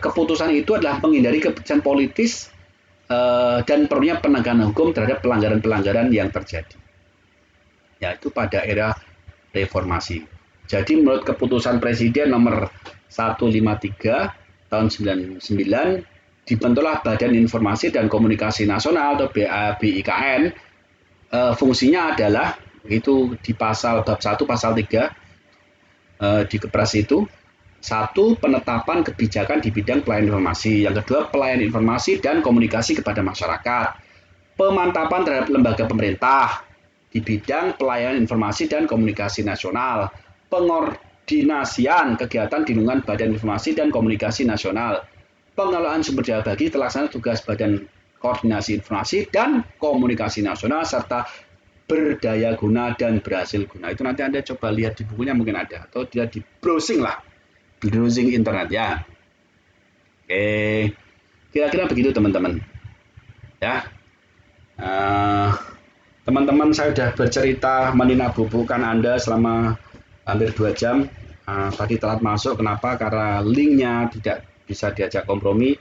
keputusan itu adalah menghindari keputusan politis dan perlunya penegakan hukum terhadap pelanggaran-pelanggaran yang terjadi. Yaitu pada era reformasi. Jadi menurut keputusan Presiden nomor 153 tahun 99 dibentuklah Badan Informasi dan Komunikasi Nasional atau BIKN. Fungsinya adalah itu di pasal bab 1 pasal 3 di Kepres itu, 1. Penetapan kebijakan di bidang pelayanan informasi, yang kedua pelayanan informasi dan komunikasi kepada masyarakat, pemantapan terhadap lembaga pemerintah di bidang pelayanan informasi dan komunikasi nasional, pengordinasian kegiatan di lingkungan Badan Informasi dan Komunikasi Nasional, pengelolaan sumber daya bagi terlaksana tugas Badan Koordinasi Informasi dan Komunikasi Nasional, serta berdaya guna dan berhasil guna. Itu nanti Anda coba lihat di bukunya mungkin ada, atau dia di browsing lah, browsing internet ya. Oke, kira-kira begitu teman-teman. Ya. Teman-teman, saya sudah bercerita meninabubukan Anda selama hampir 2 jam. Tadi telat masuk, kenapa? Karena linknya tidak bisa diajak kompromi.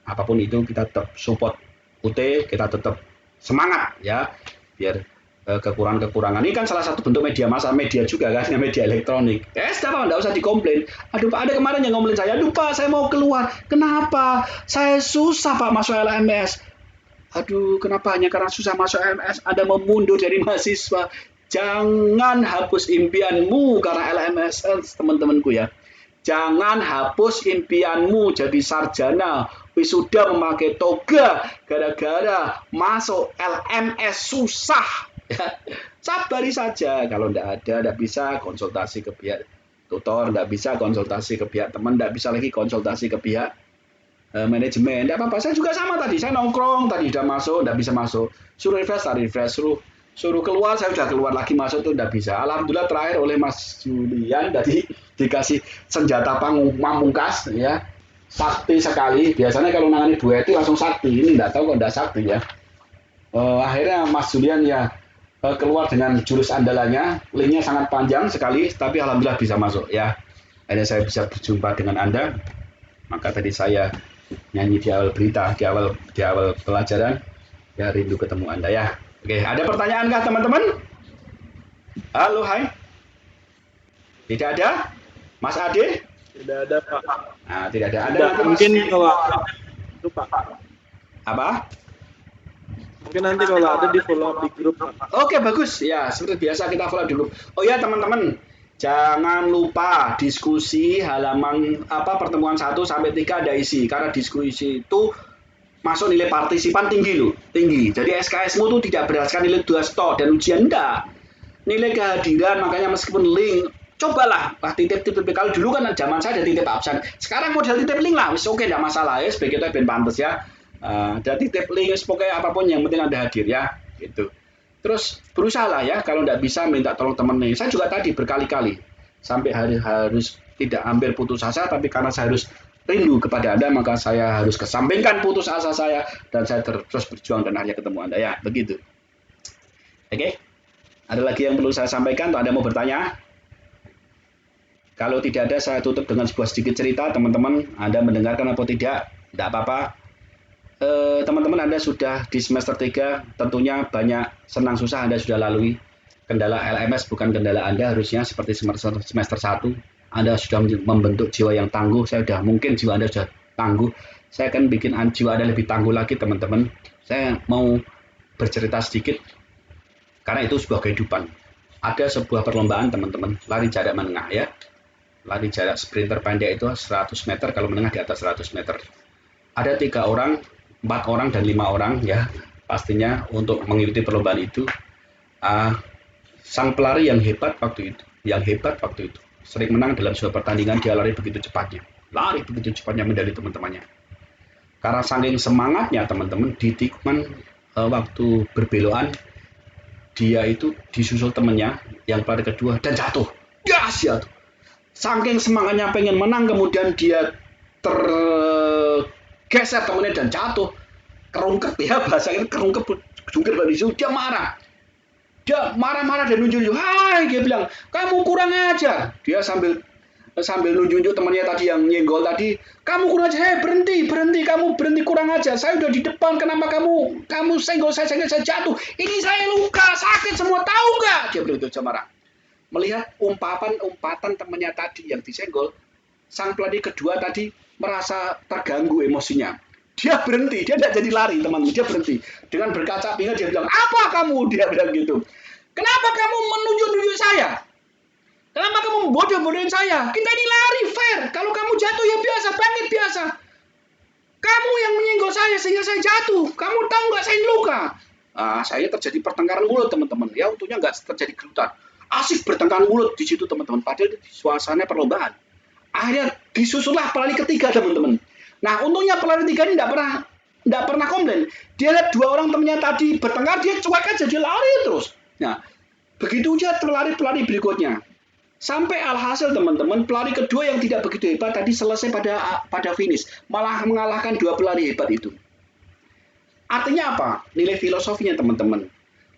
Apapun itu kita tetap support UT, kita tetap semangat ya, biar kekurangan-kekurangan. Ini kan salah satu bentuk media massa, media juga kan, media elektronik. Siapa enggak usah dikomplain. Aduh Pak, ada kemarin yang ngomongin saya, aduh Pak, saya mau keluar. Kenapa? Saya susah Pak masuk LMS. Aduh, kenapa hanya karena susah masuk LMS Anda mau mundur dari mahasiswa? Jangan hapus impianmu karena LMS, teman-temanku ya. Jangan hapus impianmu jadi sarjana, wisuda memakai toga gara-gara masuk LMS susah. Sabari saja, kalau tidak bisa konsultasi ke pihak tutor, tidak bisa konsultasi ke pihak teman, tidak bisa lagi konsultasi ke pihak manajemen. Tidak apa-apa, saya juga sama tadi, saya nongkrong tadi sudah masuk, tidak bisa masuk, suruh refresh, suruh keluar, saya sudah keluar lagi, masuk itu tidak bisa. Alhamdulillah terakhir oleh Mas Julian tadi dikasih senjata pamungkas ya, sakti sekali. Biasanya kalau nangani Bu Eti langsung sakti, ini tidak tahu kok tidak sakti ya. Akhirnya Mas Julian ya keluar dengan jurus andalannya, linknya sangat panjang sekali, tapi alhamdulillah bisa masuk ya. Akhirnya saya bisa berjumpa dengan Anda. Maka tadi saya nyanyi di awal berita, di awal pelajaran, ya rindu ketemu Anda ya. Oke, ada pertanyaan kah teman-teman? Halo, hai. Tidak ada? Mas Ade? Tidak ada Pak. Nah, tidak ada. Ada Tidak, nanti, mungkin Mas. kalau itu Pak. Apa? Mungkin nanti kalau ada di follow up di grup Pak. Oke, bagus. Ya, seperti biasa kita follow dulu. Oh ya, teman-teman. Jangan lupa diskusi halaman pertemuan 1 sampai 3 ada isi. Karena diskusi itu masuk nilai partisipan tinggi loh, tinggi. Jadi SKS-mu tuh tidak berdasarkan nilai 2 stok dan ujian enggak. Nilai kehadiran, makanya meskipun link, cobalah titip kalau dulu kan zaman saya ada titip absen. Sekarang model titip link lah, wis oke enggak masalah ya, sebagai kita ben pantes ya. Ada titip link, pokoknya apapun yang penting Anda hadir ya, gitu. Terus berusaha lah ya, kalau nggak bisa minta tolong temennya. Saya juga tadi berkali-kali sampai harus tidak hampir putus asa, tapi karena saya harus rindu kepada Anda, maka saya harus kesampingkan putus asa saya dan saya terus berjuang dan akhirnya ketemu Anda ya, begitu. Oke, ada lagi yang perlu saya sampaikan atau Anda mau bertanya? Kalau tidak ada, saya tutup dengan sebuah sedikit cerita, teman-teman. Anda mendengarkan atau tidak apa-apa. Teman-teman Anda sudah di semester 3, tentunya banyak senang susah Anda sudah lalui. kendala LMS bukan kendala Anda, harusnya seperti semester 1 Anda sudah membentuk jiwa yang tangguh. Mungkin jiwa Anda sudah tangguh. Saya akan bikin jiwa Anda lebih tangguh lagi, teman-teman. Saya mau bercerita sedikit karena itu sebuah kehidupan. Ada sebuah perlombaan, teman-teman, lari jarak menengah ya. Lari jarak sprinter pendek itu 100 meter, kalau menengah di atas 100 meter. Ada 3 orang, 4 orang, dan 5 orang ya, pastinya untuk mengikuti perlombaan itu. Sang pelari yang hebat waktu itu, sering menang dalam sebuah pertandingan. Dia lari begitu cepatnya mendali teman-temannya. Karena saking semangatnya, teman-teman, di tikungan waktu berbelokan, dia itu disusul temannya yang pelari kedua dan jatuh. Jatuh. Saking semangatnya pengen menang, kemudian dia tergeser temannya dan jatuh. Kerungkep ya, bahasanya kerungkep, jungkir dari situ. Dia marah dan nunjuk-nunjuk. Hai, dia bilang, kamu kurang ajar. Dia sambil nunjuk-nunjuk temannya tadi yang nyenggol tadi. Kamu kurang ajar. Hei, berhenti, kamu berhenti, kurang ajar. Saya udah di depan, kenapa kamu senggol saya jatuh. Ini saya luka, sakit semua, tahu nggak? Dia bilang itu marah. Melihat umpatan temannya tadi yang disenggol, sang pelari kedua tadi merasa terganggu emosinya. Dia berhenti, dia tidak jadi lari, teman-teman. Dia berhenti. Dengan berkaca pinggang dia bilang, apa kamu? Dia bilang gitu. Kenapa kamu menunjuk-nunjuk saya? Kenapa kamu bodoh-bodohin saya? Kita ini lari fair. Kalau kamu jatuh ya biasa, bangkit biasa. Kamu yang menyenggol saya sehingga saya jatuh. Kamu tahu nggak saya luka? Saya terjadi pertengkaran mulut, teman-teman. Ya, untungnya nggak terjadi gelutan. Asik bertengkaran mulut di situ, teman-teman. Padahal di suasana perlombaan. Akhirnya disusullah pelari ketiga, teman-teman. Nah, untungnya pelari ketiga ini tidak pernah komplain. Dia lihat 2 orang temannya tadi bertengkar, dia cuek aja, dia lari terus. Nah, begitu aja pelari berikutnya. Sampai alhasil, teman-teman, pelari kedua yang tidak begitu hebat tadi selesai pada finish, malah mengalahkan 2 pelari hebat itu. Artinya apa? Nilai filosofinya, teman-teman.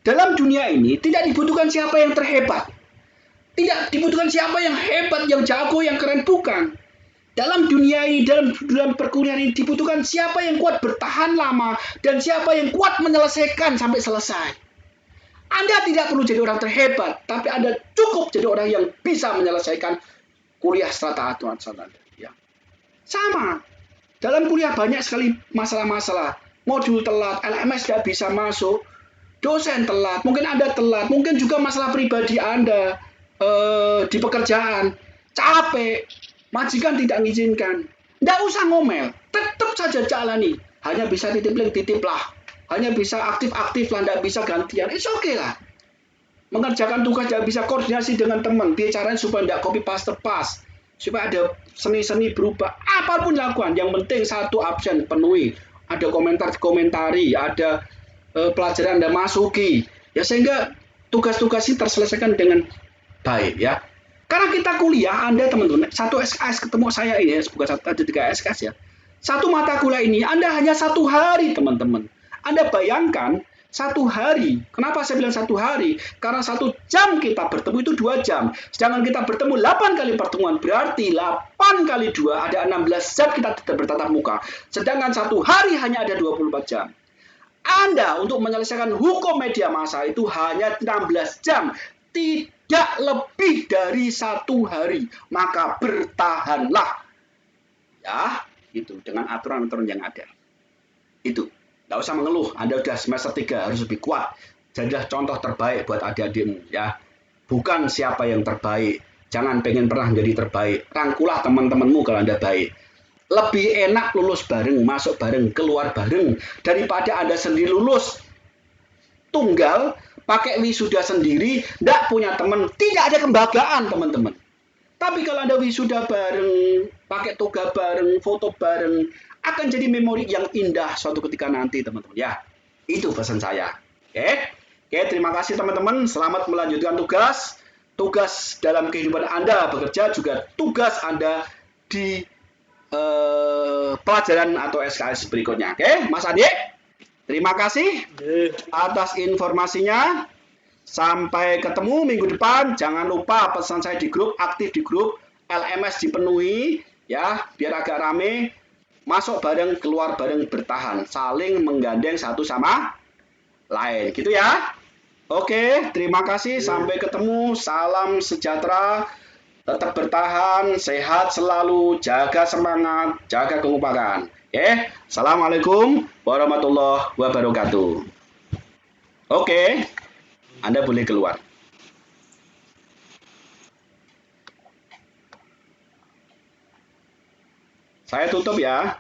Dalam dunia ini tidak dibutuhkan siapa yang terhebat. Tidak dibutuhkan siapa yang hebat, yang jago, yang keren, bukan. Dalam dunia ini, dalam perkuliahan ini dibutuhkan siapa yang kuat bertahan lama dan siapa yang kuat menyelesaikan sampai selesai. Anda tidak perlu jadi orang terhebat, tapi Anda cukup jadi orang yang bisa menyelesaikan kuliah strata Anda. Ya. Sama. Dalam kuliah banyak sekali masalah-masalah. Modul telat, LMS tidak bisa masuk, dosen telat, mungkin Anda telat, mungkin juga masalah pribadi Anda di pekerjaan, capek, majikan tidak mengizinkan. Tidak usah ngomel, tetap saja jalani. Hanya bisa titiplah. Hanya bisa aktif lah, tidak bisa gantian. It's okay lah. Mengerjakan tugas tidak bisa koordinasi dengan teman. Bicaranya supaya tidak copy paste pas. Supaya ada seni-seni berubah. Apapun lakukan. Yang penting satu absen penuhi. Ada komentari, ada pelajaran Anda masuki. Ya, sehingga tugas-tugas ini terselesaikan dengan baik ya. Karena kita kuliah, Anda teman-teman, satu SKS ketemu saya ini, bukan ada 3 SKS ya. Satu mata kuliah ini, Anda hanya 1 hari, teman-teman. Anda bayangkan 1 hari. Kenapa saya bilang 1 hari? Karena 1 jam kita bertemu itu 2 jam. Sedangkan kita bertemu 8 kali pertemuan, berarti 8 kali 2 ada 16 jam kita tidak bertatap muka. Sedangkan 1 hari hanya ada 24 jam. Anda untuk menyelesaikan hukum media massa itu hanya 16 jam. Tidak lebih dari 1 hari. Maka bertahanlah. Ya, itu dengan aturan-aturan yang ada. Itu. Tidak usah mengeluh. Anda sudah semester 3 harus lebih kuat. Jadilah contoh terbaik buat adik-adikmu. Ya. Bukan siapa yang terbaik. Jangan pengen pernah menjadi terbaik. Rangkulah teman-temanmu kalau Anda baik. Lebih enak lulus bareng, masuk bareng, keluar bareng. Daripada Anda sendiri lulus tunggal, pakai wisuda sendiri, tidak punya teman, tidak ada kebanggaan, teman-teman. Tapi kalau Anda wisuda bareng, pakai toga bareng, foto bareng, akan jadi memori yang indah suatu ketika nanti, teman-teman. Ya, itu pesan saya. Oke, terima kasih teman-teman. Selamat melanjutkan tugas. Tugas dalam kehidupan Anda bekerja juga tugas Anda di pelajaran atau SKS berikutnya. Oke, Mas Adi, terima kasih atas informasinya. Sampai ketemu minggu depan. Jangan lupa pesan saya di grup, aktif di grup, LMS dipenuhi ya, biar agak rame. Masuk bareng, keluar bareng, bertahan, saling menggandeng satu sama lain, gitu ya. Oke, terima kasih. Sampai ketemu. Salam sejahtera. Tetap bertahan, sehat selalu, jaga semangat, jaga kekompakan. Assalamualaikum warahmatullahi wabarakatuh. Oke, Anda boleh keluar. Saya tutup ya.